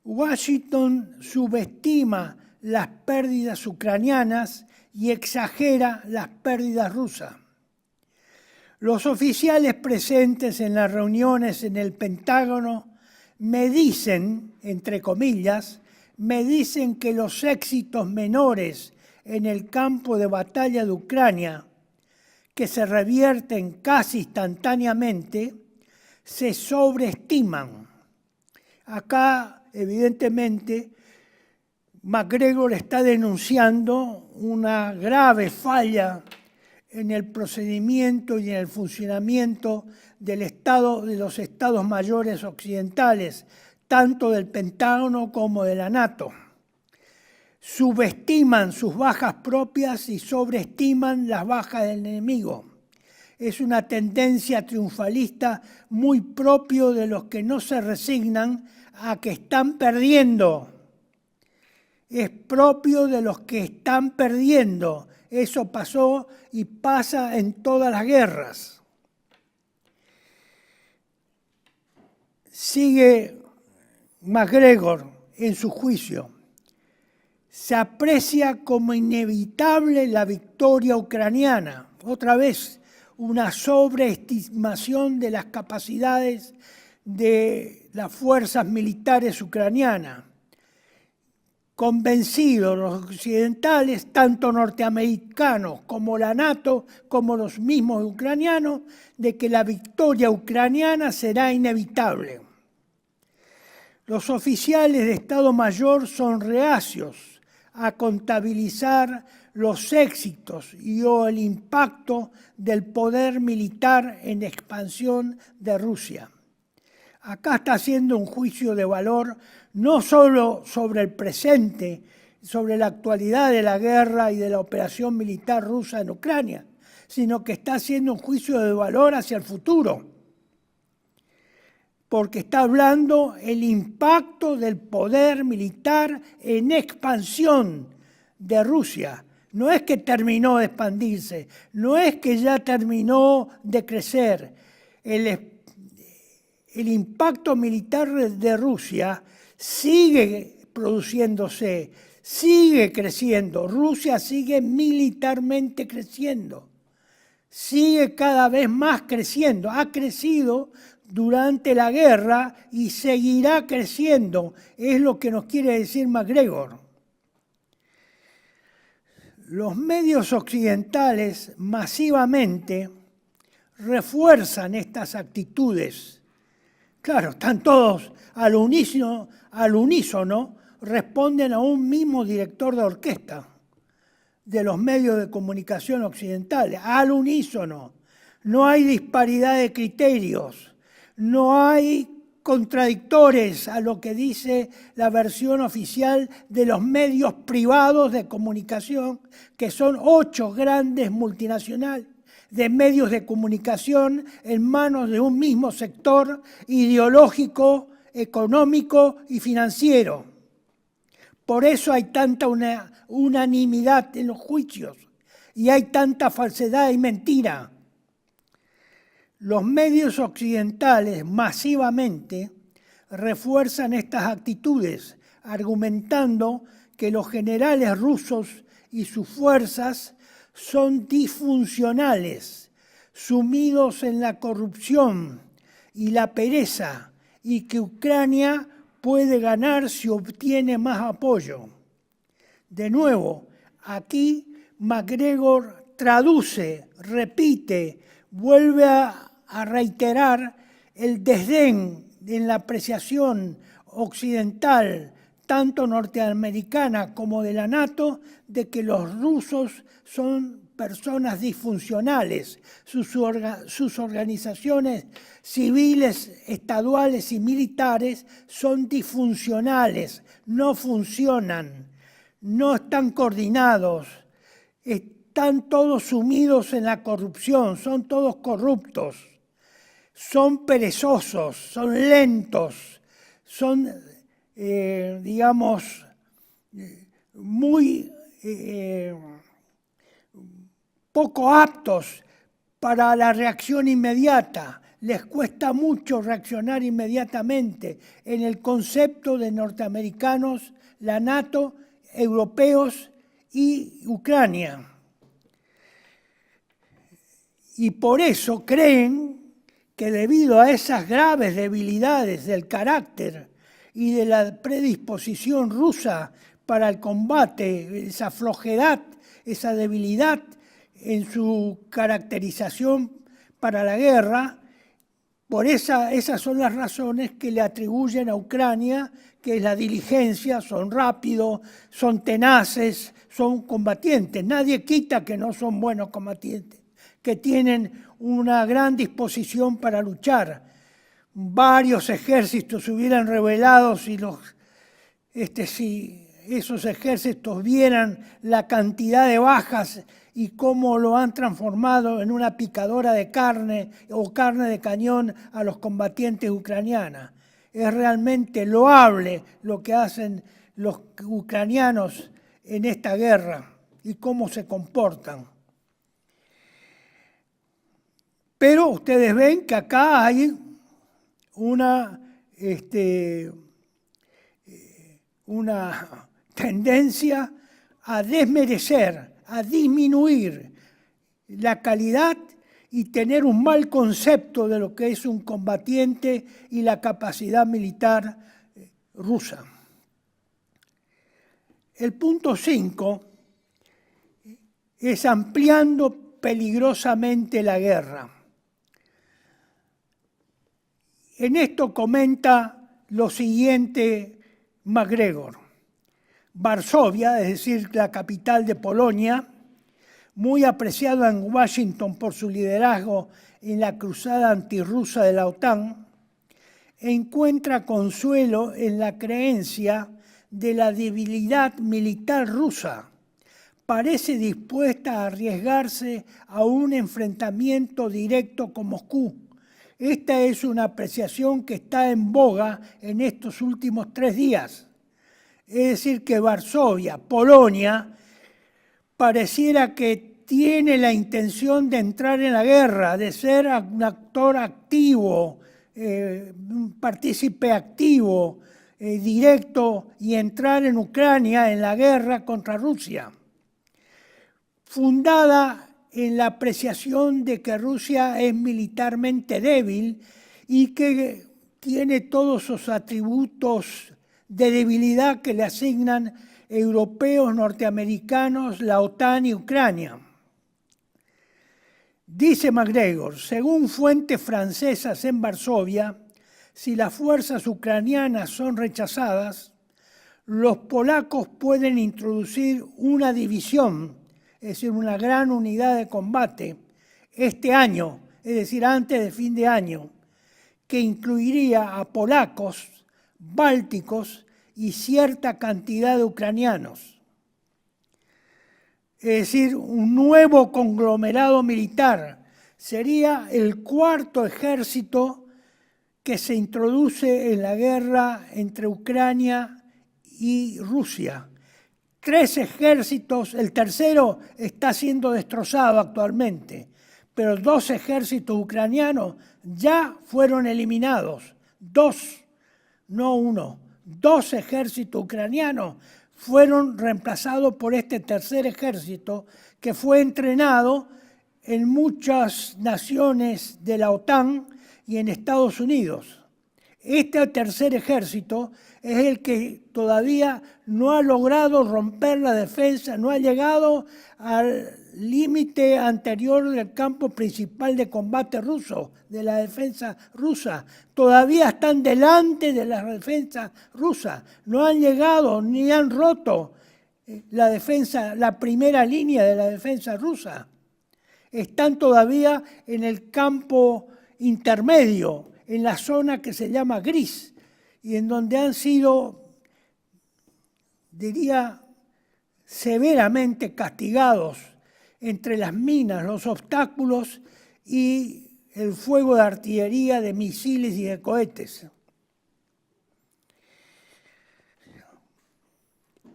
Washington subestima las pérdidas ucranianas y exagera las pérdidas rusas. Los oficiales presentes en las reuniones en el Pentágono me dicen, entre comillas, que los éxitos menores en el campo de batalla de Ucrania, que se revierten casi instantáneamente, se sobreestiman. Acá, evidentemente, MacGregor está denunciando una grave falla en el procedimiento y en el funcionamiento de los estados mayores occidentales, tanto del Pentágono como de la NATO. Subestiman sus bajas propias y sobreestiman las bajas del enemigo. Es una tendencia triunfalista muy propio de los que no se resignan a que están perdiendo. Es propio de los que están perdiendo. Eso pasó y pasa en todas las guerras. Sigue MacGregor en su juicio. Se aprecia como inevitable la victoria ucraniana. Otra vez, una sobreestimación de las capacidades de las fuerzas militares ucranianas. Convencidos los occidentales, tanto norteamericanos como la NATO, como los mismos ucranianos, de que la victoria ucraniana será inevitable. Los oficiales de Estado Mayor son reacios a contabilizar los éxitos o el impacto del poder militar en expansión de Rusia. Acá está haciendo un juicio de valor no solo sobre el presente, sobre la actualidad de la guerra y de la operación militar rusa en Ucrania, sino que está haciendo un juicio de valor hacia el futuro, porque está hablando el impacto del poder militar en expansión de Rusia. No es que terminó de expandirse, no es que ya terminó de crecer. El impacto militar de Rusia sigue produciéndose, sigue creciendo. Rusia sigue militarmente creciendo, sigue cada vez más creciendo. Ha crecido durante la guerra y seguirá creciendo, es lo que nos quiere decir MacGregor. Los medios occidentales masivamente refuerzan estas actitudes Claro, están todos al unísono, responden a un mismo director de orquesta de los medios de comunicación occidentales, al unísono. No hay disparidad de criterios, no hay contradictores a lo que dice la versión oficial de los medios privados de comunicación, que son 8 grandes multinacionales de medios de comunicación en manos de un mismo sector ideológico, económico y financiero. Por eso hay tanta unanimidad en los juicios y hay tanta falsedad y mentira. Los medios occidentales masivamente refuerzan estas actitudes, argumentando que los generales rusos y sus fuerzas son disfuncionales, sumidos en la corrupción y la pereza, y que Ucrania puede ganar si obtiene más apoyo. De nuevo, aquí MacGregor traduce, repite, vuelve a reiterar el desdén en la apreciación occidental, tanto norteamericana como de la NATO, de que los rusos son personas disfuncionales. Sus organizaciones civiles, estaduales y militares son disfuncionales, no funcionan, no están coordinados, están todos sumidos en la corrupción, son todos corruptos, son perezosos, son lentos, son, digamos, muy poco aptos para la reacción inmediata. Les cuesta mucho reaccionar inmediatamente en el concepto de norteamericanos, la NATO, europeos y Ucrania. Y por eso creen que debido a esas graves debilidades del carácter y de la predisposición rusa para el combate, esa flojedad, esa debilidad en su caracterización para la guerra, esas son las razones que le atribuyen a Ucrania, que es la diligencia, son rápidos, son tenaces, son combatientes. Nadie quita que no son buenos combatientes, que tienen una gran disposición para luchar. Varios ejércitos se hubieran rebelado si esos ejércitos vieran la cantidad de bajas y cómo lo han transformado en una picadora de carne o carne de cañón a los combatientes ucranianos. Es realmente loable lo que hacen los ucranianos en esta guerra y cómo se comportan. Pero ustedes ven que acá hay una tendencia a desmerecer, a disminuir la calidad y tener un mal concepto de lo que es un combatiente y la capacidad militar rusa. El punto 5 es ampliando peligrosamente la guerra. En esto comenta lo siguiente MacGregor. Varsovia, es decir, la capital de Polonia, muy apreciada en Washington por su liderazgo en la cruzada antirrusa de la OTAN, encuentra consuelo en la creencia de la debilidad militar rusa. Parece dispuesta a arriesgarse a un enfrentamiento directo con Moscú. Esta es una apreciación que está en boga en estos últimos 3 días. Es decir, que Varsovia, Polonia, pareciera que tiene la intención de entrar en la guerra, de ser un actor activo, un partícipe activo, directo y entrar en Ucrania en la guerra contra Rusia. Fundada en la apreciación de que Rusia es militarmente débil y que tiene todos esos atributos de debilidad que le asignan europeos, norteamericanos, la OTAN y Ucrania. Dice MacGregor, según fuentes francesas en Varsovia, si las fuerzas ucranianas son rechazadas, los polacos pueden introducir una división, es decir, una gran unidad de combate, este año, es decir, antes de fin de año, que incluiría a polacos, bálticos y cierta cantidad de ucranianos. Es decir, un nuevo conglomerado militar. Sería el cuarto ejército que se introduce en la guerra entre Ucrania y Rusia. 3 ejércitos, el tercero está siendo destrozado actualmente, pero 2 ejércitos ucranianos ya fueron eliminados. 2, no 1. 2 ejércitos ucranianos fueron reemplazados por este tercer ejército que fue entrenado en muchas naciones de la OTAN y en Estados Unidos. Este tercer ejército es el que todavía no ha logrado romper la defensa, no ha llegado al límite anterior del campo principal de combate ruso, de la defensa rusa. Todavía están delante de la defensa rusa, no han llegado ni han roto la defensa, la primera línea de la defensa rusa. Están todavía en el campo intermedio, en la zona que se llama gris, y en donde han sido, diría, severamente castigados entre las minas, los obstáculos y el fuego de artillería, de misiles y de cohetes.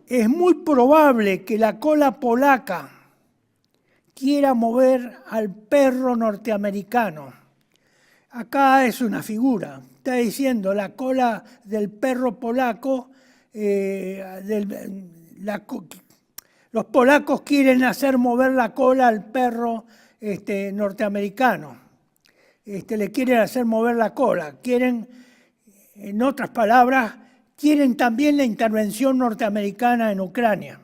Es muy probable que la cola polaca quiera mover al perro norteamericano. Acá es una figura, está diciendo la cola del perro polaco, los polacos quieren hacer mover la cola al perro norteamericano, le quieren hacer mover la cola, quieren, en otras palabras, quieren también la intervención norteamericana en Ucrania,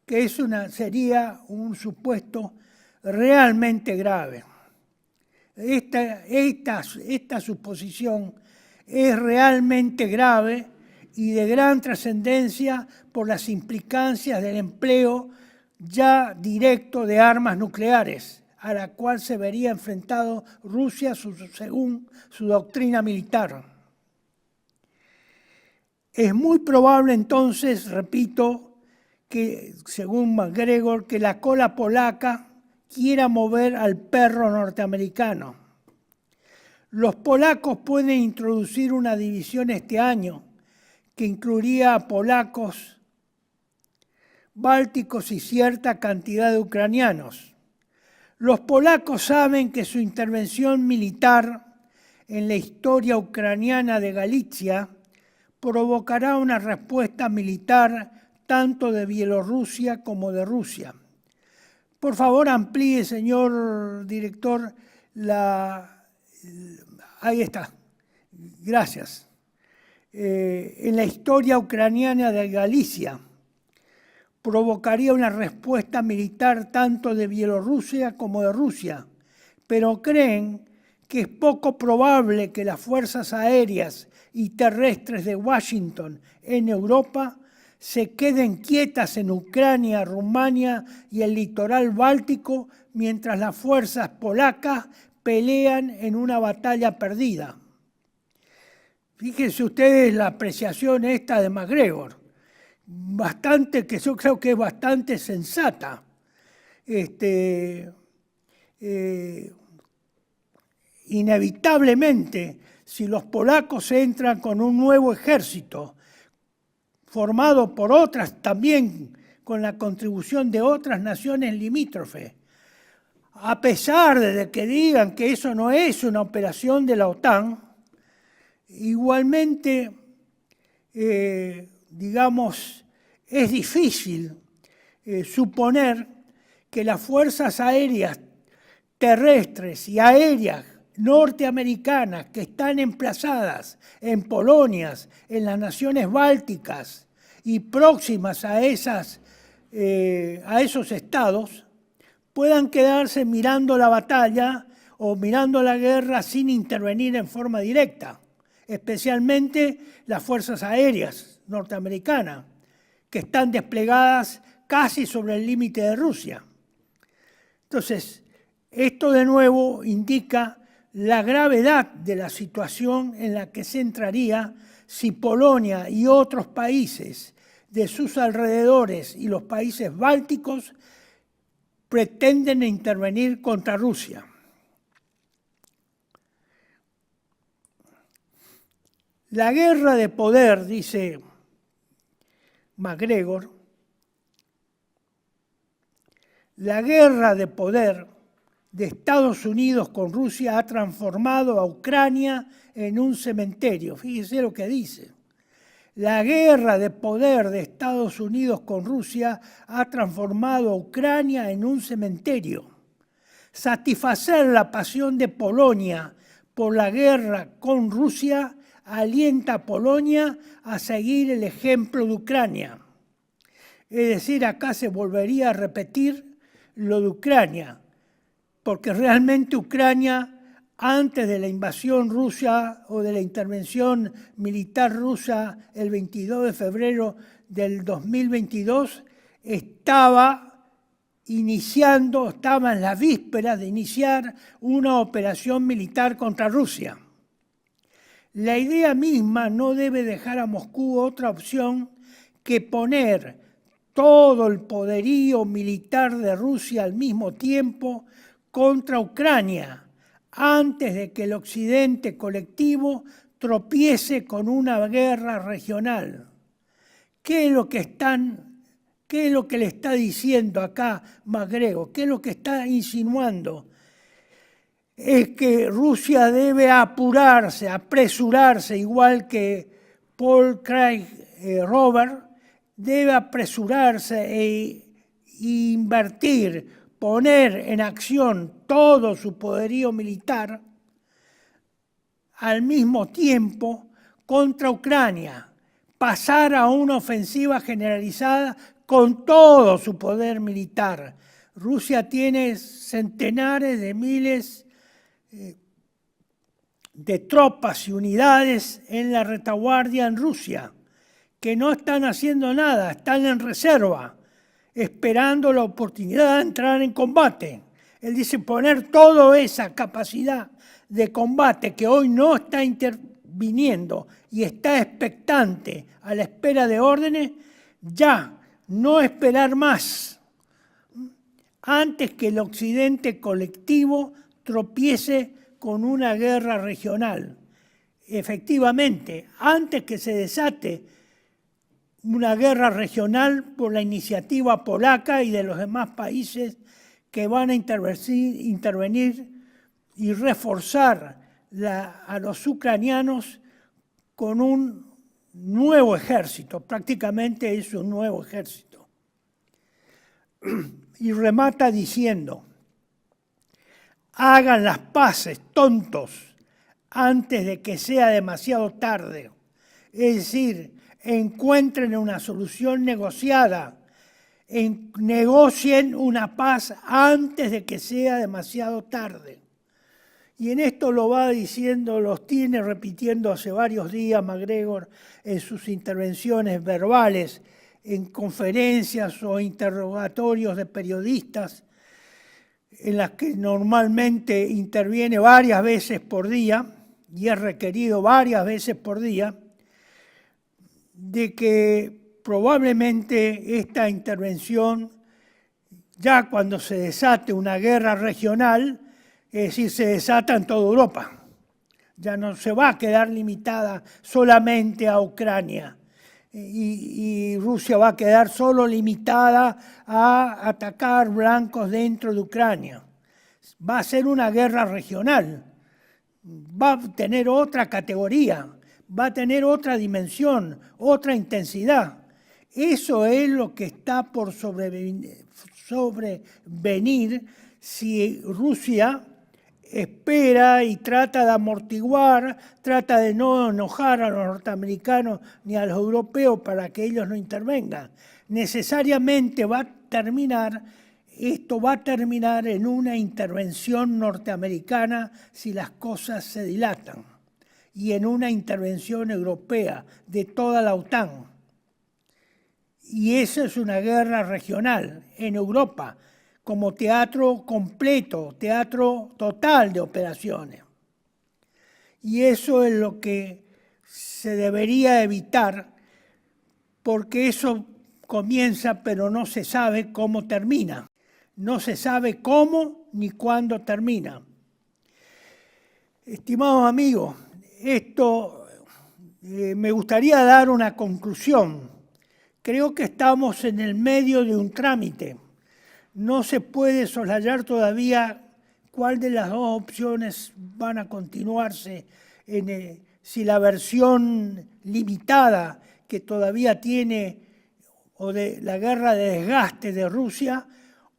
que sería un supuesto realmente grave. Esta suposición es realmente grave y de gran trascendencia por las implicancias del empleo ya directo de armas nucleares, a la cual se vería enfrentado Rusia según su doctrina militar. Es muy probable entonces, repito, que según MacGregor, que la cola polaca quiera mover al perro norteamericano. Los polacos pueden introducir una división este año que incluiría a polacos, bálticos y cierta cantidad de ucranianos. Los polacos saben que su intervención militar en la historia ucraniana de Galicia provocará una respuesta militar tanto de Bielorrusia como de Rusia. Por favor, amplíe, señor director, ahí está. Gracias. En la historia ucraniana de Galicia provocaría una respuesta militar tanto de Bielorrusia como de Rusia, pero creen que es poco probable que las fuerzas aéreas y terrestres de Washington en Europa se queden quietas en Ucrania, Rumania y el litoral báltico mientras las fuerzas polacas pelean en una batalla perdida. Fíjense ustedes la apreciación esta de MacGregor, que yo creo que es bastante sensata. Inevitablemente, si los polacos entran con un nuevo ejército, formado por otras también, con la contribución de otras naciones limítrofes, a pesar de que digan que eso no es una operación de la OTAN, igualmente, digamos, es difícil suponer que las fuerzas aéreas, terrestres y aéreas norteamericanas que están emplazadas en Polonia, en las naciones bálticas y próximas a esos estados, puedan quedarse mirando la batalla o mirando la guerra sin intervenir en forma directa, especialmente las fuerzas aéreas norteamericanas, que están desplegadas casi sobre el límite de Rusia. Entonces, esto de nuevo indica la gravedad de la situación en la que se entraría si Polonia y otros países de sus alrededores y los países bálticos pretenden intervenir contra Rusia. La guerra de poder, dice MacGregor, la guerra de poder de Estados Unidos con Rusia ha transformado a Ucrania en un cementerio. Fíjese lo que dice. La guerra de poder de Estados Unidos con Rusia ha transformado a Ucrania en un cementerio. Satisfacer la pasión de Polonia por la guerra con Rusia alienta a Polonia a seguir el ejemplo de Ucrania. Es decir, acá se volvería a repetir lo de Ucrania, porque realmente Ucrania, antes de la invasión rusa o de la intervención militar rusa el 22 de febrero del 2022, estaba en la víspera de iniciar una operación militar contra Rusia. La idea misma no debe dejar a Moscú otra opción que poner todo el poderío militar de Rusia al mismo tiempo contra Ucrania, antes de que el occidente colectivo tropiece con una guerra regional. ¿Qué es lo que le está diciendo acá MacGregor? ¿Qué es lo que está insinuando? Es que Rusia debe apurarse, apresurarse, igual que Paul Craig Robert, debe apresurarse e invertir, poner en acción todo su poderío militar al mismo tiempo contra Ucrania, pasar a una ofensiva generalizada con todo su poder militar. Rusia tiene centenares de miles de tropas y unidades en la retaguardia en Rusia, que no están haciendo nada, están en reserva, esperando la oportunidad de entrar en combate. Él dice poner toda esa capacidad de combate que hoy no está interviniendo y está expectante a la espera de órdenes, ya no esperar más, antes que el occidente colectivo tropiece con una guerra regional. Efectivamente, antes que se desate una guerra regional por la iniciativa polaca y de los demás países que van a intervenir y reforzar a los ucranianos con un nuevo ejército, prácticamente es un nuevo ejército. Y remata diciendo: hagan las paces, tontos, antes de que sea demasiado tarde. Es decir, encuentren una solución negociada, negocien una paz antes de que sea demasiado tarde. Y en esto lo va diciendo, los tiene repitiendo hace varios días MacGregor en sus intervenciones verbales, en conferencias o interrogatorios de periodistas, en las que normalmente interviene varias veces por día y es requerido varias veces por día, de que probablemente esta intervención, ya cuando se desate una guerra regional, es decir, se desata en toda Europa, ya no se va a quedar limitada solamente a Ucrania, y Rusia va a quedar solo limitada a atacar blancos dentro de Ucrania. Va a ser una guerra regional, va a tener otra categoría, va a tener otra dimensión, otra intensidad. Eso es lo que está por sobrevenir si Rusia espera y trata de amortiguar, trata de no enojar a los norteamericanos ni a los europeos para que ellos no intervengan. Necesariamente va a terminar esto va a terminar en una intervención norteamericana si las cosas se dilatan, y en una intervención europea de toda la OTAN. Y esa es una guerra regional en Europa, como teatro completo, teatro total de operaciones. Y eso es lo que se debería evitar, porque eso comienza, pero no se sabe cómo termina. No se sabe cómo ni cuándo termina. Estimados amigos, me gustaría dar una conclusión. Creo que estamos en el medio de un trámite. No se puede soslayar todavía cuál de las dos opciones van a continuarse, si la versión limitada que todavía tiene, o de la guerra de desgaste de Rusia,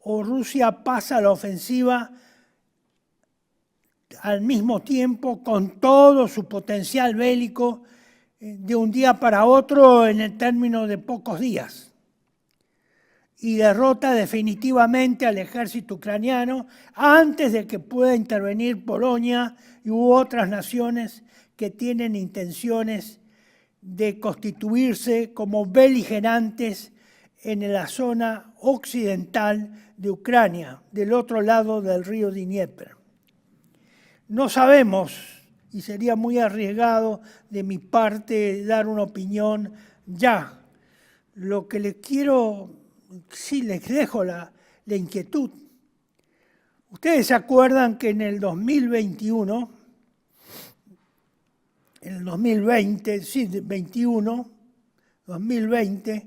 o Rusia pasa a la ofensiva al mismo tiempo con todo su potencial bélico de un día para otro en el término de pocos días, y derrota definitivamente al ejército ucraniano antes de que pueda intervenir Polonia u otras naciones que tienen intenciones de constituirse como beligerantes en la zona occidental de Ucrania, del otro lado del río Dnieper. No sabemos, y sería muy arriesgado de mi parte dar una opinión ya. Lo que les quiero, sí les dejo la inquietud. Ustedes se acuerdan que en el 2021, en el 2020, sí, 2020,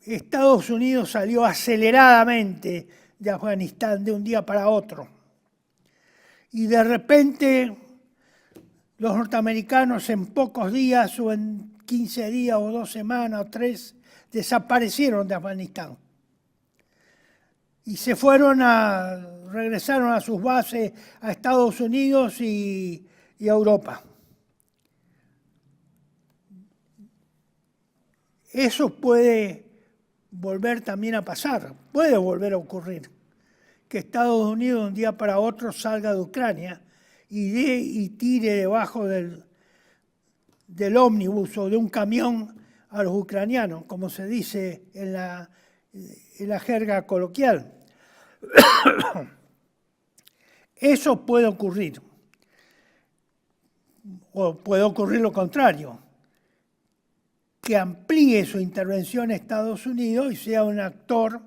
Estados Unidos salió aceleradamente de Afganistán de un día para otro. Y de repente los norteamericanos en pocos días o en 15 días o 2 semanas o 3 desaparecieron de Afganistán. Y regresaron a sus bases a Estados Unidos y a Europa. Eso puede volver también a pasar, puede volver a ocurrir, que Estados Unidos de un día para otro salga de Ucrania y tire debajo del ómnibus o de un camión a los ucranianos, como se dice en la jerga coloquial. Eso puede ocurrir, o puede ocurrir lo contrario, que amplíe su intervención a Estados Unidos y sea un actor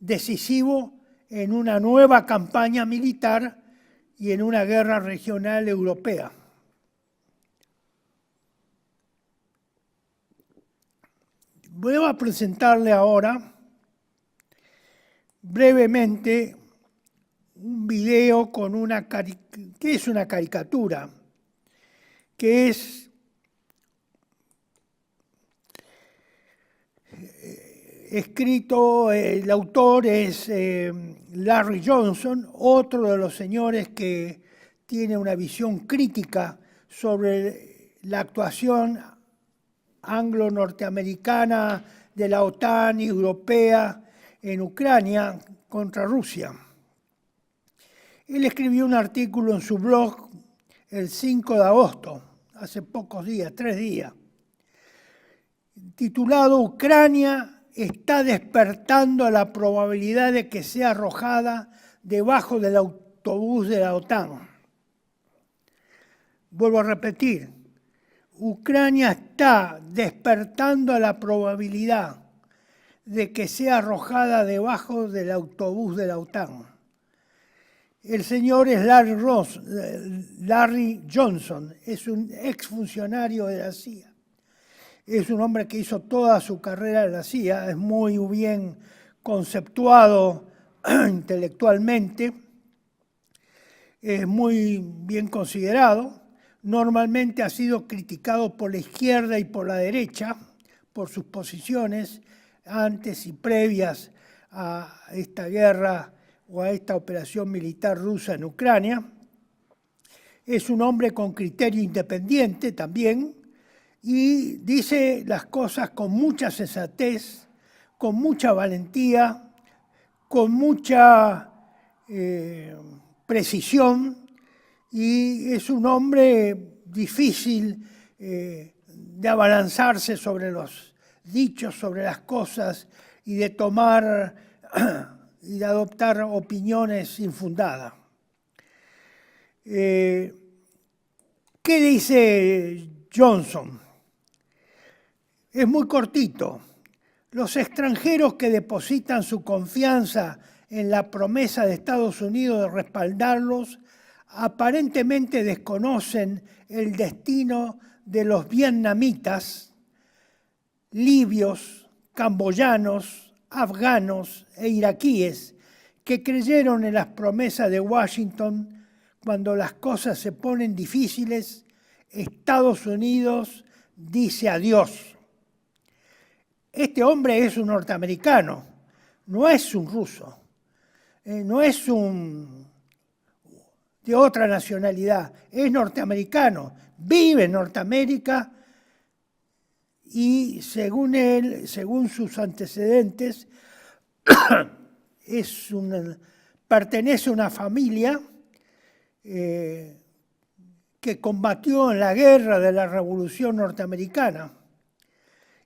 decisivo en una nueva campaña militar y en una guerra regional europea. Voy a presentarle ahora brevemente un video con que es una caricatura, que es escrito, el autor es Larry Johnson, otro de los señores que tiene una visión crítica sobre la actuación anglo-norteamericana de la OTAN y europea en Ucrania contra Rusia. Él escribió un artículo en su blog el 5 de agosto, hace pocos días, 3 días, titulado «Ucrania está despertando a la probabilidad de que sea arrojada debajo del autobús de la OTAN». Vuelvo a repetir, Ucrania está despertando a la probabilidad de que sea arrojada debajo del autobús de la OTAN. El señor es Larry Johnson, es un exfuncionario de la CIA. Es un hombre que hizo toda su carrera en la CIA, es muy bien conceptuado intelectualmente, es muy bien considerado. Normalmente ha sido criticado por la izquierda y por la derecha por sus posiciones antes y previas a esta guerra o a esta operación militar rusa en Ucrania. Es un hombre con criterio independiente también y dice las cosas con mucha sensatez, con mucha valentía, con mucha precisión y es un hombre difícil de abalanzarse sobre los dichos, sobre las cosas y de tomar y de adoptar opiniones infundadas. ¿Qué dice Johnson? Es muy cortito. Los extranjeros que depositan su confianza en la promesa de Estados Unidos de respaldarlos aparentemente desconocen el destino de los vietnamitas, libios, camboyanos, afganos e iraquíes que creyeron en las promesas de Washington. Cuando las cosas se ponen difíciles, Estados Unidos dice adiós. Este hombre es un norteamericano, no es un ruso, no es de otra nacionalidad, es norteamericano, vive en Norteamérica y según él, según sus antecedentes, pertenece a una familia que combatió en la guerra de la Revolución Norteamericana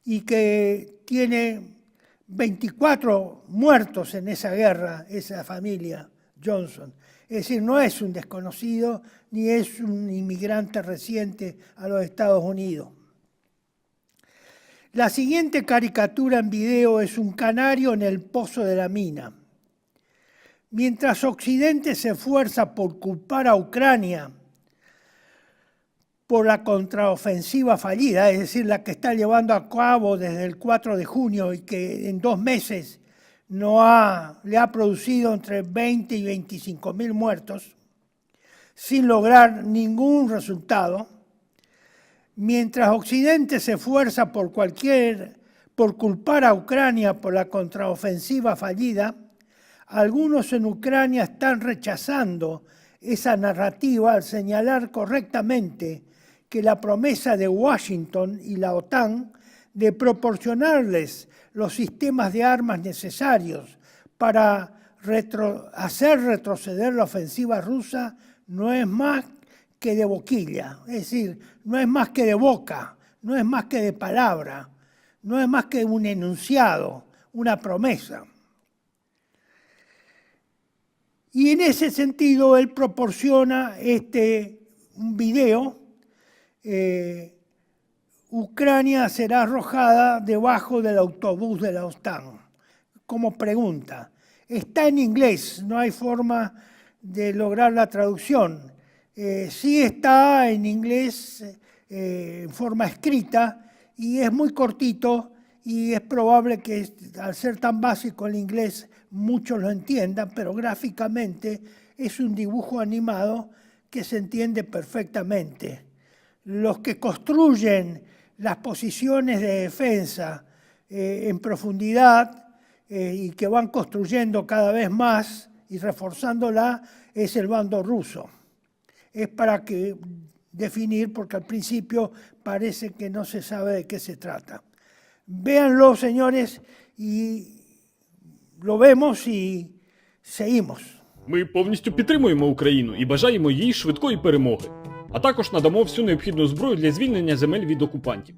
y que tiene 24 muertos en esa guerra, esa familia Johnson. Es decir, no es un desconocido ni es un inmigrante reciente a los Estados Unidos. La siguiente caricatura en video es un canario en el pozo de la mina. Mientras Occidente se esfuerza por culpar a Ucrania por la contraofensiva fallida, es decir, la que está llevando a cabo desde el 4 de junio y que en 2 meses le ha producido entre 20 y 25 mil muertos, sin lograr ningún resultado, mientras Occidente se esfuerza por culpar a Ucrania por la contraofensiva fallida, algunos en Ucrania están rechazando esa narrativa al señalar correctamente que la promesa de Washington y la OTAN de proporcionarles los sistemas de armas necesarios para hacer retroceder la ofensiva rusa no es más que de boquilla, es decir, no es más que de boca, no es más que de palabra, no es más que un enunciado, una promesa. Y en ese sentido él proporciona un video. Ucrania será arrojada debajo del autobús de la OTAN. Como pregunta. Está en inglés, no hay forma de lograr la traducción. Sí está en inglés en forma escrita y es muy cortito y es probable que al ser tan básico el inglés muchos lo entiendan, pero gráficamente es un dibujo animado que se entiende perfectamente. Los que construyen las posiciones de defensa en profundidad y que van construyendo cada vez más y reforzándola es el bando ruso. Es para definir, porque al principio parece que no se sabe de qué se trata. Véanlo, señores, y lo vemos y seguimos. Ми повністю підтримуємо Україну і бажаємо їй швидкої перемоги. А також надамо всю необхідну зброю для звільнення земель від окупантів.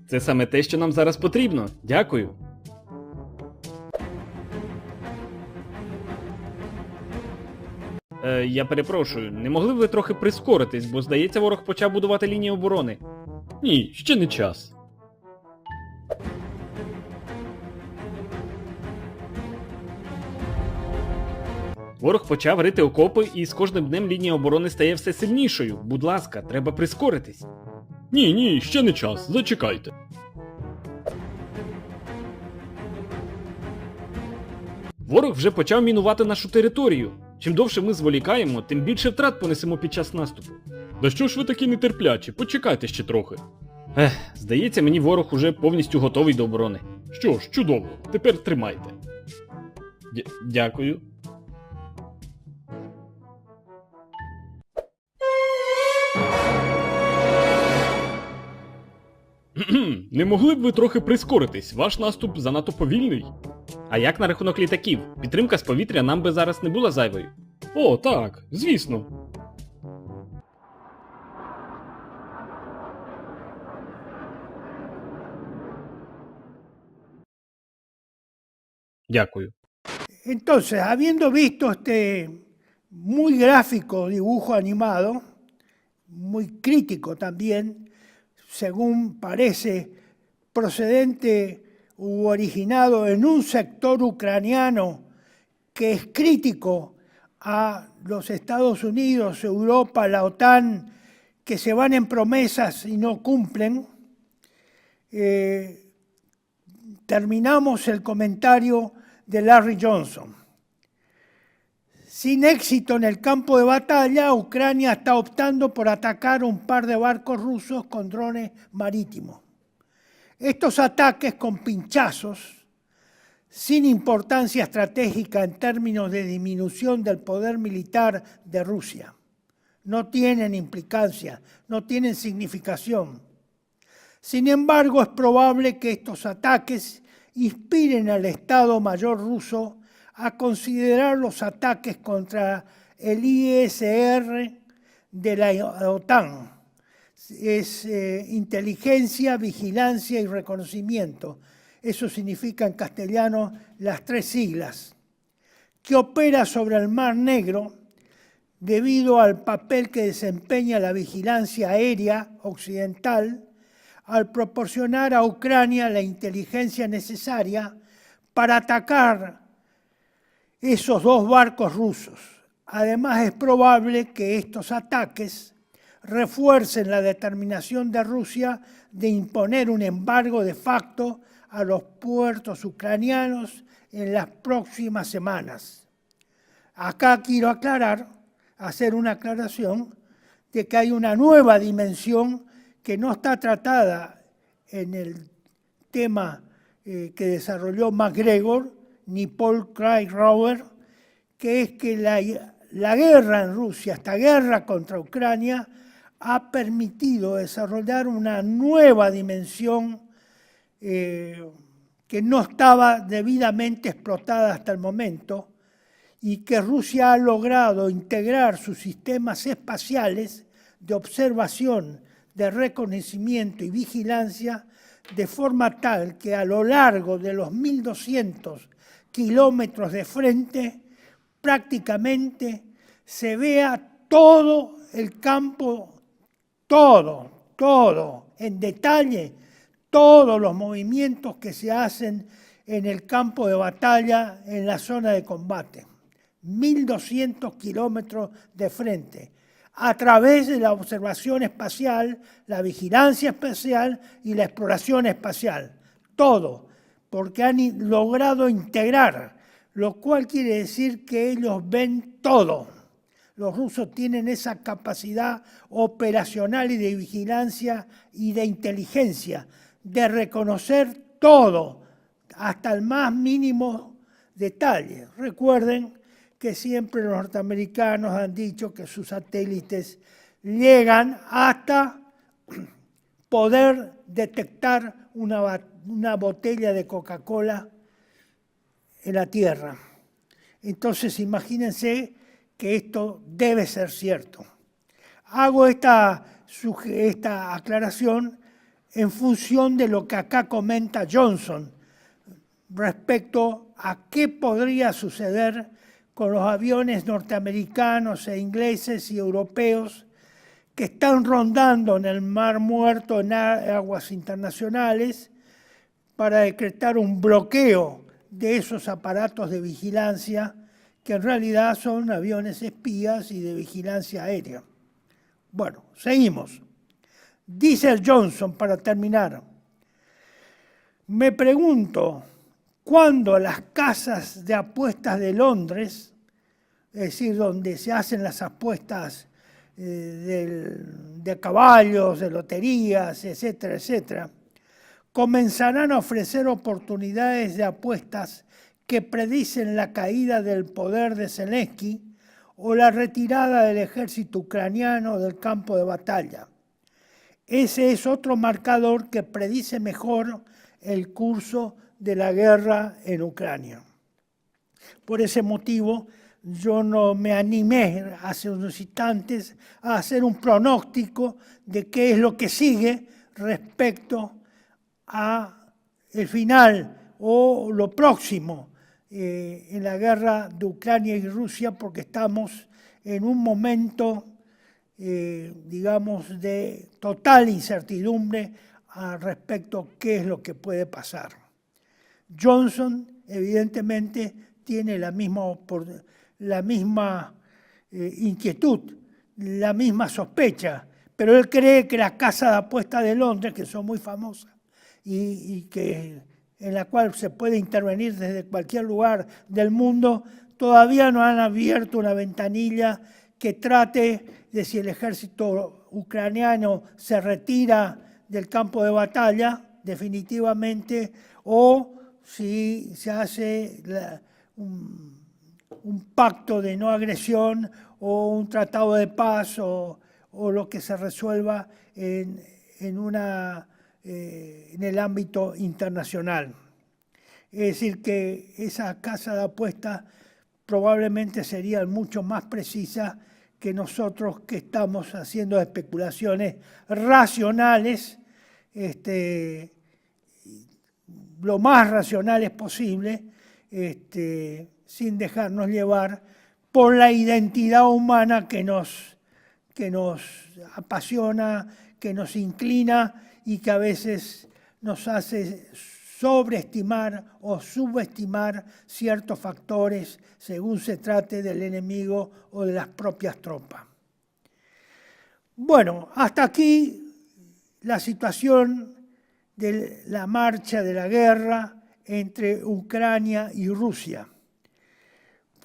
Це саме те, що нам зараз потрібно. Дякую. Я перепрошую, не могли б ви трохи прискоритись, бо, здається, ворог почав будувати лінії оборони? Ні, ще не час. Ворог почав рити окопи, і з кожним днем лінія оборони стає все сильнішою. Будь ласка, треба прискоритись. Ні, ще не час, зачекайте. Ворог вже почав мінувати нашу територію. Чим довше ми зволікаємо, тим більше втрат понесемо під час наступу. Да що ж ви такі нетерплячі, почекайте ще трохи. Здається, мені ворог уже повністю готовий до оборони. Що ж, чудово, тепер тримайте. Дякую. Не могли б ви трохи прискоритись? Ваш наступ занадто повільний. А як на рахунок літаків? Підтримка з повітря нам би зараз не була зайвою. О, так, звісно. Дякую. Entonces, habiendo visto este muy gráfico dibujo animado, muy crítico también, según parece procedente u originado en un sector ucraniano que es crítico a los Estados Unidos, Europa, la OTAN, que se van en promesas y no cumplen, terminamos el comentario de Larry Johnson. Sin éxito en el campo de batalla, Ucrania está optando por atacar un par de barcos rusos con drones marítimos. Estos ataques con pinchazos, sin importancia estratégica en términos de disminución del poder militar de Rusia, no tienen implicancia, no tienen significación. Sin embargo, es probable que estos ataques inspiren al Estado Mayor ruso a considerar los ataques contra el ISR de la OTAN. Es inteligencia, vigilancia y reconocimiento. Eso significa en castellano las tres siglas, que opera sobre el Mar Negro debido al papel que desempeña la vigilancia aérea occidental al proporcionar a Ucrania la inteligencia necesaria para atacar esos dos barcos rusos. Además, es probable que estos ataques refuercen la determinación de Rusia de imponer un embargo de facto a los puertos ucranianos en las próximas semanas. Acá quiero hacer una aclaración de que hay una nueva dimensión que no está tratada en el tema que desarrolló MacGregor ni Paul Craig-Rower, que es que la guerra en Rusia, esta guerra contra Ucrania, ha permitido desarrollar una nueva dimensión que no estaba debidamente explotada hasta el momento y que Rusia ha logrado integrar sus sistemas espaciales de observación, de reconocimiento y vigilancia de forma tal que a lo largo de los 1.200 kilómetros de frente prácticamente se vea todo el campo, todo, en detalle, todos los movimientos que se hacen en el campo de batalla, en la zona de combate. 1.200 kilómetros de frente, a través de la observación espacial, la vigilancia espacial y la exploración espacial. Todo, porque han logrado integrar, lo cual quiere decir que ellos ven todo. Los rusos tienen esa capacidad operacional y de vigilancia y de inteligencia, de reconocer todo, hasta el más mínimo detalle. Recuerden que siempre los norteamericanos han dicho que sus satélites llegan hasta poder detectar una botella de Coca-Cola en la Tierra. Entonces, imagínense que esto debe ser cierto. Hago esta aclaración en función de lo que acá comenta Johnson respecto a qué podría suceder con los aviones norteamericanos e ingleses y europeos que están rondando en el Mar Muerto en aguas internacionales para decretar un bloqueo de esos aparatos de vigilancia que en realidad son aviones espías y de vigilancia aérea. Bueno, seguimos. Dice Johnson, para terminar, me pregunto cuándo las casas de apuestas de Londres, es decir, donde se hacen las apuestas de caballos, de loterías, etcétera, etcétera, comenzarán a ofrecer oportunidades de apuestas que predicen la caída del poder de Zelensky o la retirada del ejército ucraniano del campo de batalla. Ese es otro marcador que predice mejor el curso de la guerra en Ucrania. Por ese motivo, yo no me animé hace unos instantes a hacer un pronóstico de qué es lo que sigue respecto a el final o lo próximo en la guerra de Ucrania y Rusia, porque estamos en un momento, digamos, de total incertidumbre respecto a qué es lo que puede pasar. Johnson, evidentemente, tiene la misma inquietud, la misma sospecha, pero él cree que las casas de apuestas de Londres, que son muy famosas y en la cual se puede intervenir desde cualquier lugar del mundo, todavía no han abierto una ventanilla que trate de si el ejército ucraniano se retira del campo de batalla definitivamente o si se hace un pacto de no agresión o un tratado de paz o lo que se resuelva en el ámbito internacional. Es decir, que esa casa de apuestas probablemente serían mucho más precisas que nosotros que estamos haciendo especulaciones racionales, lo más racionales posible, sin dejarnos llevar por la identidad humana que nos apasiona, que nos inclina y que a veces nos hace sobreestimar o subestimar ciertos factores según se trate del enemigo o de las propias tropas. Bueno, hasta aquí la situación de la marcha de la guerra entre Ucrania y Rusia.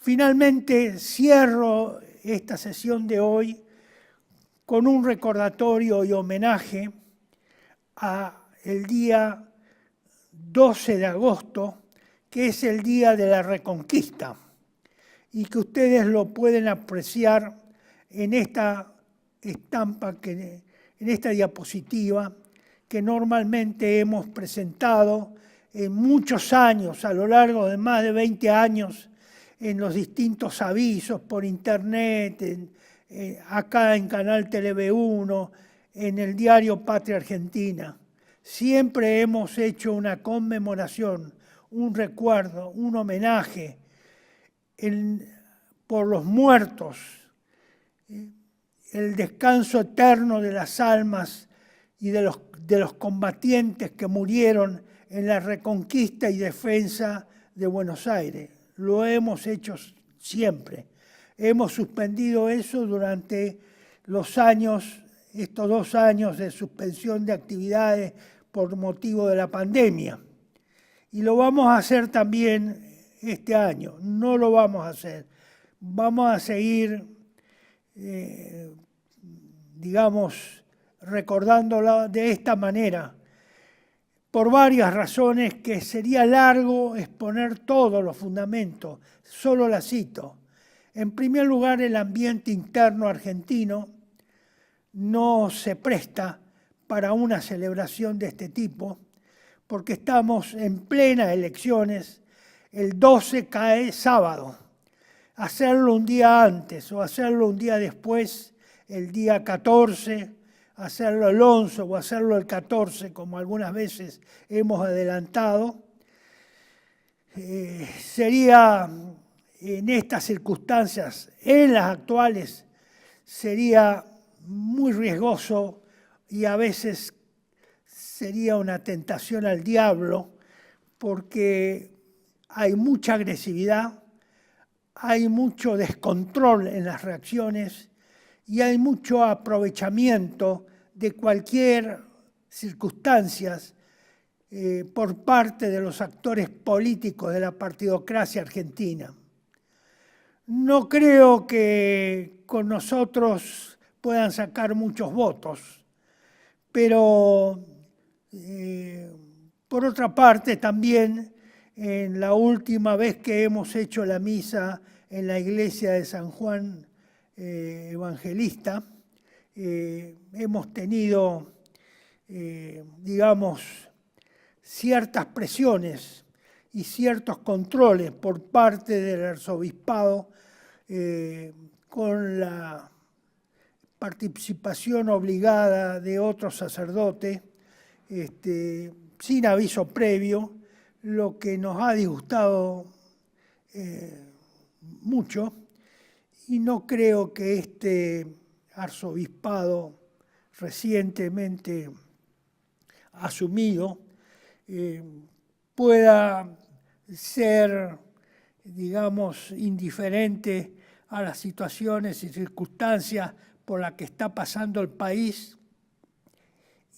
Finalmente cierro esta sesión de hoy con un recordatorio y homenaje al día 12 de agosto, que es el día de la Reconquista, y que ustedes lo pueden apreciar en esta estampa, en esta diapositiva, que normalmente hemos presentado en muchos años, a lo largo de más de 20 años, en los distintos avisos por internet, acá en Canal TV1, en el diario Patria Argentina. Siempre hemos hecho una conmemoración, un recuerdo, un homenaje por los muertos, el descanso eterno de las almas y de los combatientes que murieron en la reconquista y defensa de Buenos Aires. Lo hemos hecho siempre. Hemos suspendido eso durante los años, estos 2 años de suspensión de actividades por motivo de la pandemia. Y lo vamos a hacer también este año. No lo vamos a hacer. Vamos a seguir, digamos, recordándolo de esta manera, por varias razones que sería largo exponer todos los fundamentos. Solo la cito. En primer lugar, el ambiente interno argentino no se presta para una celebración de este tipo, porque estamos en plenas elecciones, el 12 cae sábado. Hacerlo un día antes o hacerlo un día después, el día 14, hacerlo el 11 o hacerlo el 14, como algunas veces hemos adelantado, sería en estas circunstancias, en las actuales, sería muy riesgoso y a veces sería una tentación al diablo, porque hay mucha agresividad, hay mucho descontrol en las reacciones y hay mucho aprovechamiento de cualquier circunstancia por parte de los actores políticos de la partidocracia argentina. No creo que con nosotros puedan sacar muchos votos, pero por otra parte también en la última vez que hemos hecho la misa en la iglesia de San Juan Evangelista, hemos tenido, digamos, ciertas presiones y ciertos controles por parte del arzobispado con la participación obligada de otros sacerdotes, sin aviso previo, lo que nos ha disgustado mucho, y no creo que este arzobispado recientemente asumido pueda ser, digamos, indiferente a las situaciones y circunstancias por las que está pasando el país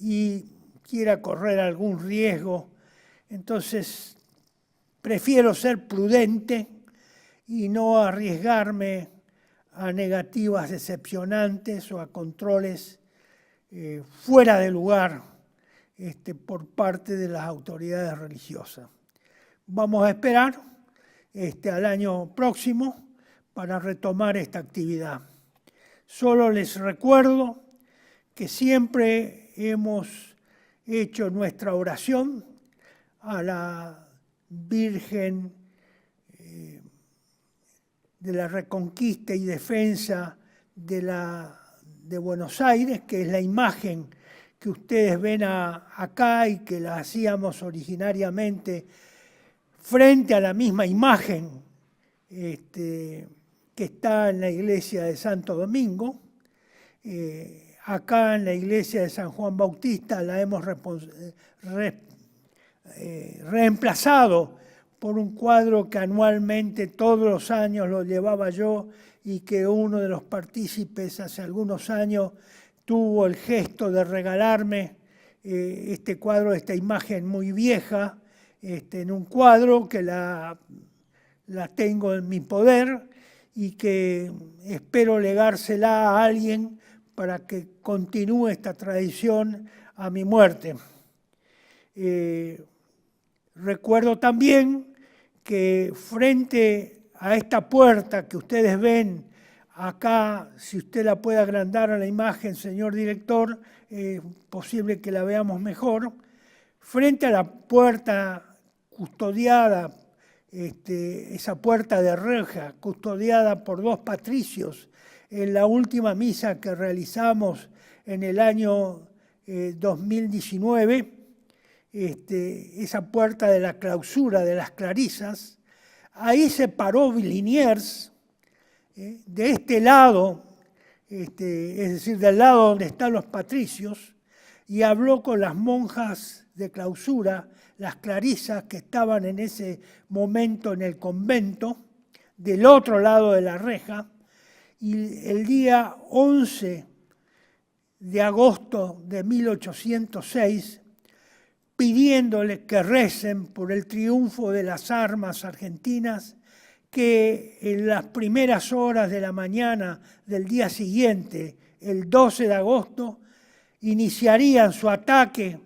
y quiera correr algún riesgo. Entonces, prefiero ser prudente y no arriesgarme a negativas decepcionantes o a controles fuera de lugar por parte de las autoridades religiosas. Vamos a esperar al año próximo para retomar esta actividad. Solo les recuerdo que siempre hemos hecho nuestra oración a la Virgen de la Reconquista y Defensa de Buenos Aires, que es la imagen que ustedes ven acá y que la hacíamos originariamente frente a la misma imagen que está en la iglesia de Santo Domingo. Acá en la iglesia de San Juan Bautista la hemos reemplazado por un cuadro que anualmente todos los años lo llevaba yo y que uno de los partícipes hace algunos años tuvo el gesto de regalarme este cuadro, esta imagen muy vieja, en un cuadro que la tengo en mi poder y que espero legársela a alguien para que continúe esta tradición a mi muerte. Recuerdo también que frente a esta puerta que ustedes ven acá, si usted la puede agrandar a la imagen, señor director, es posible que la veamos mejor, frente a la puerta custodiada, esa puerta de reja custodiada por dos patricios en la última misa que realizamos en el año 2019, esa puerta de la clausura de las Clarisas, ahí se paró Liniers, de este lado, es decir, del lado donde están los patricios, y habló con las monjas de clausura, las clarisas que estaban en ese momento en el convento, del otro lado de la reja, y el día 11 de agosto de 1806, pidiéndole que recen por el triunfo de las armas argentinas, que en las primeras horas de la mañana del día siguiente, el 12 de agosto, iniciarían su ataque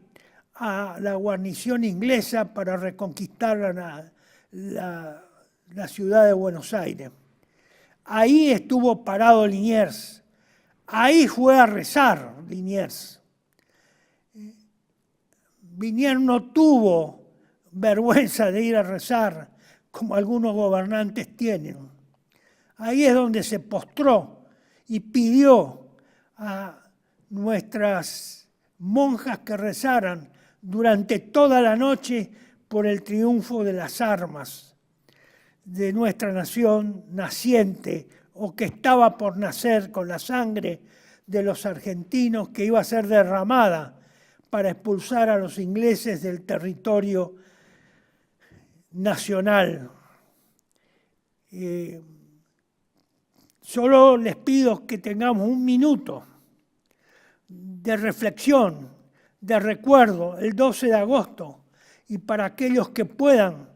a la guarnición inglesa para reconquistar la ciudad de Buenos Aires. Ahí estuvo parado Liniers, ahí fue a rezar Liniers. Liniers no tuvo vergüenza de ir a rezar como algunos gobernantes tienen. Ahí es donde se postró y pidió a nuestras monjas que rezaran durante toda la noche por el triunfo de las armas de nuestra nación naciente o que estaba por nacer con la sangre de los argentinos que iba a ser derramada para expulsar a los ingleses del territorio nacional. Solo les pido que tengamos un minuto de reflexión, de recuerdo, el 12 de agosto, y para aquellos que puedan,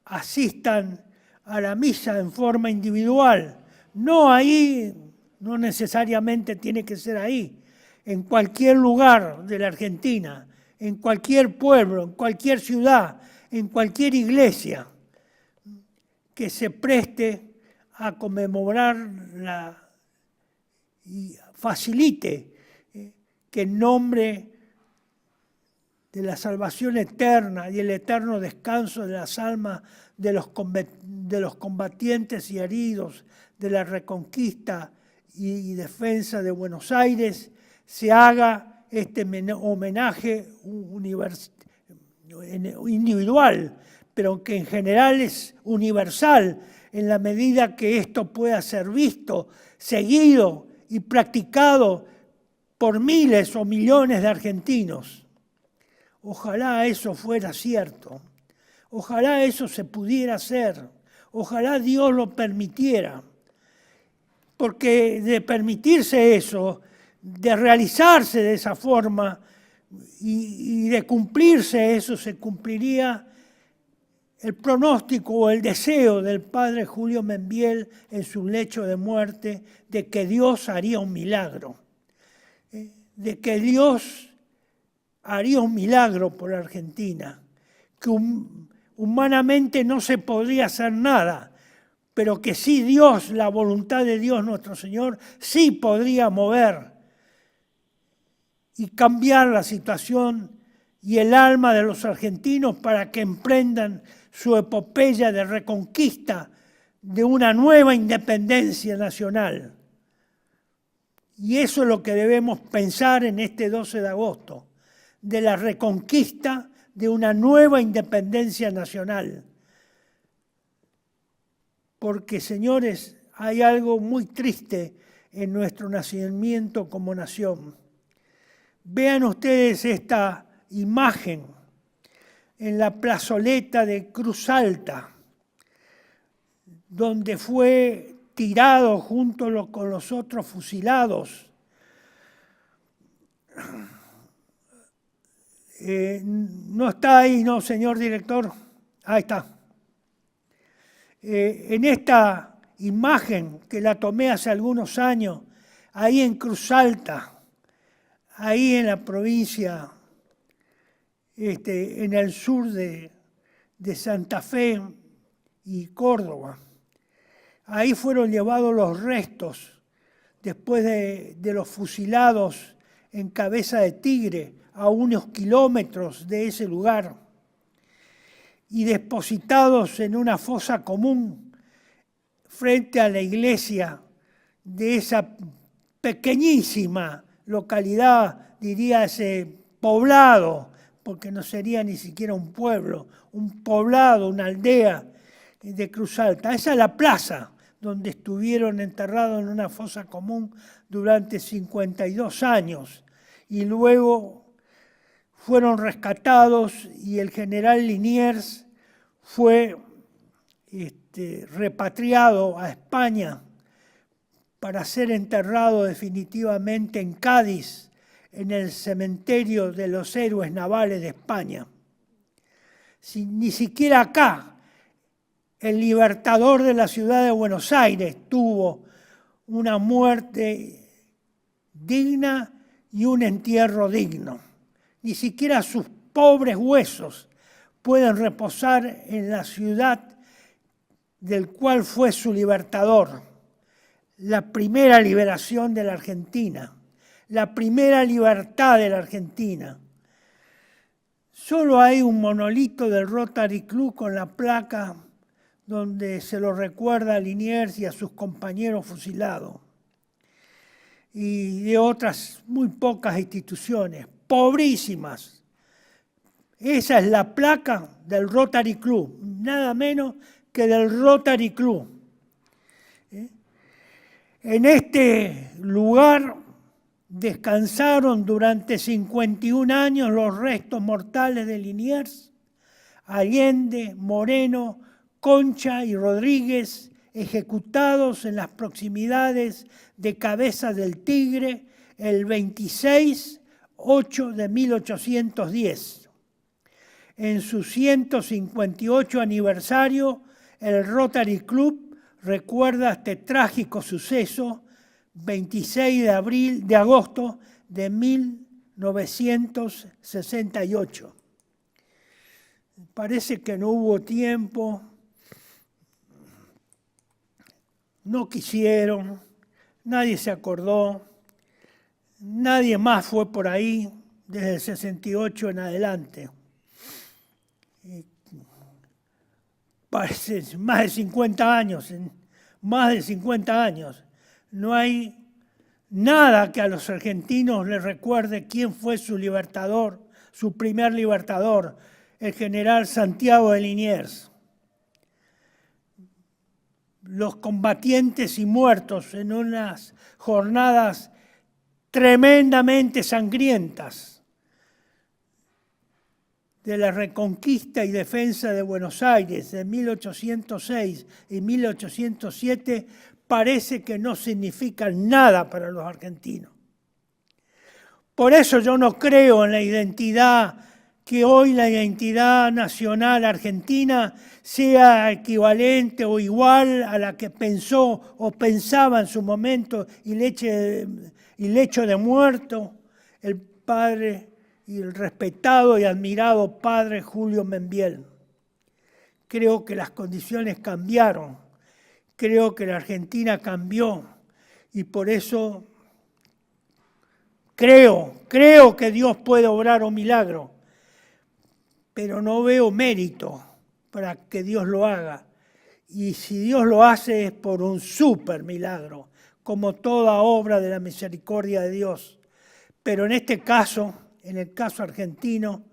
asistan a la misa en forma individual. No ahí, no necesariamente tiene que ser ahí, en cualquier lugar de la Argentina, en cualquier pueblo, en cualquier ciudad, en cualquier iglesia que se preste a conmemorar y facilite que en nombre de la salvación eterna y el eterno descanso de las almas de los combatientes y heridos de la reconquista y defensa de Buenos Aires, se haga este homenaje individual, pero que en general es universal, en la medida que esto pueda ser visto, seguido y practicado por miles o millones de argentinos. Ojalá eso fuera cierto, ojalá eso se pudiera hacer, ojalá Dios lo permitiera, porque de permitirse eso, de realizarse de esa forma y de cumplirse eso, se cumpliría el pronóstico o el deseo del padre Julio Membiel en su lecho de muerte de que Dios haría un milagro, de que Dios haría un milagro por Argentina, que humanamente no se podría hacer nada, pero que sí Dios, la voluntad de Dios nuestro Señor, sí podría mover y cambiar la situación y el alma de los argentinos para que emprendan su epopeya de reconquista de una nueva independencia nacional. Y eso es lo que debemos pensar en este 12 de agosto, de la reconquista de una nueva independencia nacional. Porque, señores, hay algo muy triste en nuestro nacimiento como nación. Vean ustedes esta imagen en la plazoleta de Cruz Alta, donde fue tirado junto con los otros fusilados. No está ahí, ¿no, señor director? Ahí está. En esta imagen que la tomé hace algunos años, ahí en Cruz Alta, ahí en la provincia, en el sur de Santa Fe y Córdoba. Ahí fueron llevados los restos, después de los fusilados en Cabeza de Tigre, a unos kilómetros de ese lugar, y depositados en una fosa común frente a la iglesia de esa pequeñísima localidad, diría ese poblado, porque no sería ni siquiera un pueblo, un poblado, una aldea de Cruz Alta. Esa es la plaza donde estuvieron enterrados en una fosa común durante 52 años y luego fueron rescatados y el general Liniers fue repatriado a España para ser enterrado definitivamente en Cádiz, en el cementerio de los héroes navales de España. Ni siquiera acá el libertador de la ciudad de Buenos Aires tuvo una muerte digna y un entierro digno. Ni siquiera sus pobres huesos pueden reposar en la ciudad del cual fue su libertador. La primera liberación de la Argentina, la primera libertad de la Argentina. Solo hay un monolito del Rotary Club con la placa donde se lo recuerda a Liniers y a sus compañeros fusilados. Y de otras muy pocas instituciones, pobrísimas. Esa es la placa del Rotary Club, nada menos que del Rotary Club. En este lugar descansaron durante 51 años los restos mortales de Liniers, Allende, Moreno, Concha y Rodríguez, ejecutados en las proximidades de Cabeza del Tigre el 26/8 de 1810. En su 158 aniversario, el Rotary Club recuerda este trágico suceso 26 de agosto de 1968. Parece que no hubo tiempo, no quisieron, nadie se acordó, nadie más fue por ahí, desde el 68 en adelante. Parece más de 50 años, más de 50 años. No hay nada que a los argentinos les recuerde quién fue su libertador, su primer libertador, el general Santiago de Liniers. Los combatientes y muertos en unas jornadas tremendamente sangrientas de la reconquista y defensa de Buenos Aires de 1806 y 1807 parece que no significan nada para los argentinos. Por eso yo no creo en la identidad, que hoy la identidad nacional argentina sea equivalente o igual a la que pensó o pensaba en su momento y Lecho de Muerto, el padre y el respetado y admirado padre Julio Membiel. Creo que las condiciones cambiaron, creo que la Argentina cambió y por eso creo que Dios puede obrar un milagro, pero no veo mérito para que Dios lo haga. Y si Dios lo hace es por un súper milagro, como toda obra de la misericordia de Dios. Pero en este caso, en el caso argentino,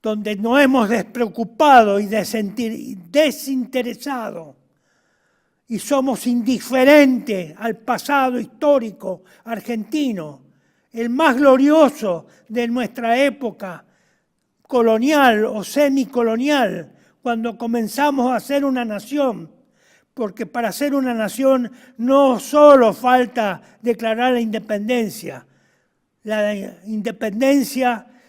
donde nos hemos despreocupado y desinteresado y somos indiferentes al pasado histórico argentino, el más glorioso de nuestra época colonial o semicolonial, cuando comenzamos a ser una nación, porque para ser una nación no solo falta declarar la independencia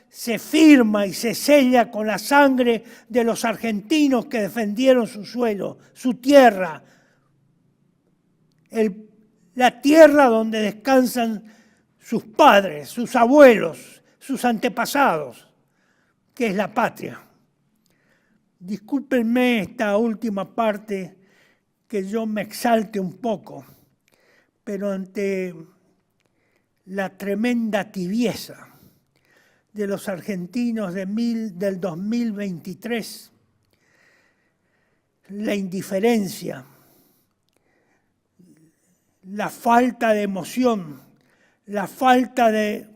se firma y se sella con la sangre de los argentinos que defendieron su suelo, su tierra, la tierra donde descansan sus padres, sus abuelos, sus antepasados, que es la patria. Discúlpenme esta última parte que yo me exalte un poco, pero ante la tremenda tibieza de los argentinos del 2023, la indiferencia, la falta de emoción, la falta de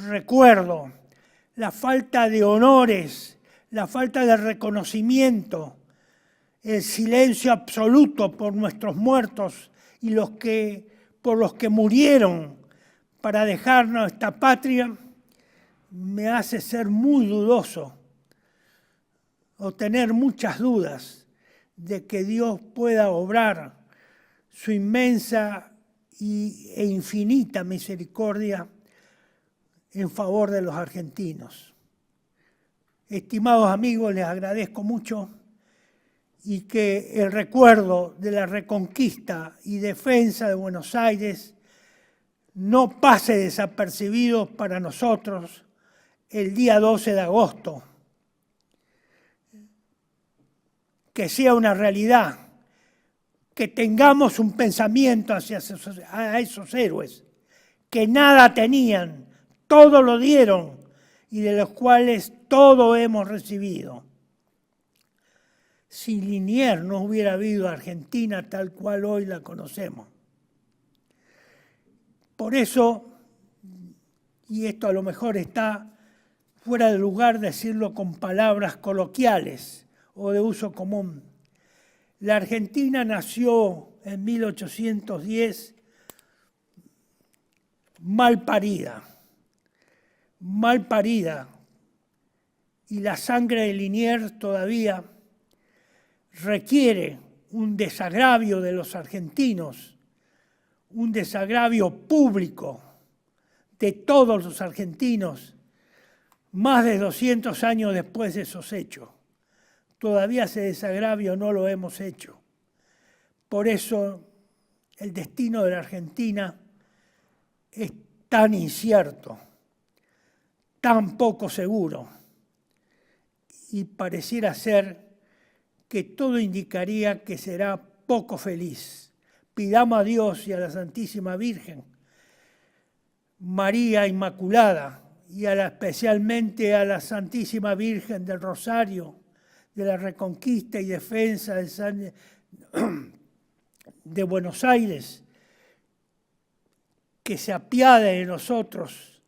recuerdo, la falta de honores, la falta de reconocimiento, el silencio absoluto por nuestros muertos y por los que murieron para dejarnos esta patria, me hace ser muy dudoso o tener muchas dudas de que Dios pueda obrar su inmensa e infinita misericordia en favor de los argentinos. Estimados amigos, les agradezco mucho y que el recuerdo de la reconquista y defensa de Buenos Aires no pase desapercibido para nosotros el día 12 de agosto. Que sea una realidad, que tengamos un pensamiento hacia esos héroes, que nada tenían, todo lo dieron y de los cuales todo hemos recibido. Si Liniers no hubiera habido Argentina tal cual hoy la conocemos. Por eso, y esto a lo mejor está fuera de lugar decirlo con palabras coloquiales o de uso común, la Argentina nació en 1810 mal parida, y la sangre de Liniers todavía requiere un desagravio de los argentinos, un desagravio público de todos los argentinos, más de 200 años después de esos hechos. Todavía ese desagravio no lo hemos hecho. Por eso el destino de la Argentina es tan incierto, tan poco seguro, y pareciera ser que todo indicaría que será poco feliz. Pidamos a Dios y a la Santísima Virgen, María Inmaculada y especialmente a la Santísima Virgen del Rosario, de la Reconquista y Defensa de Buenos Aires, que se apiade de nosotros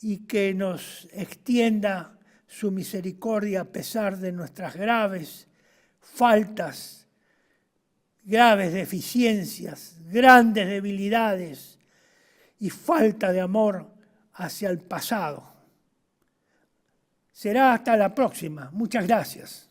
y que nos extienda su misericordia a pesar de nuestras graves faltas, graves deficiencias, grandes debilidades y falta de amor hacia el pasado. Será hasta la próxima. Muchas gracias.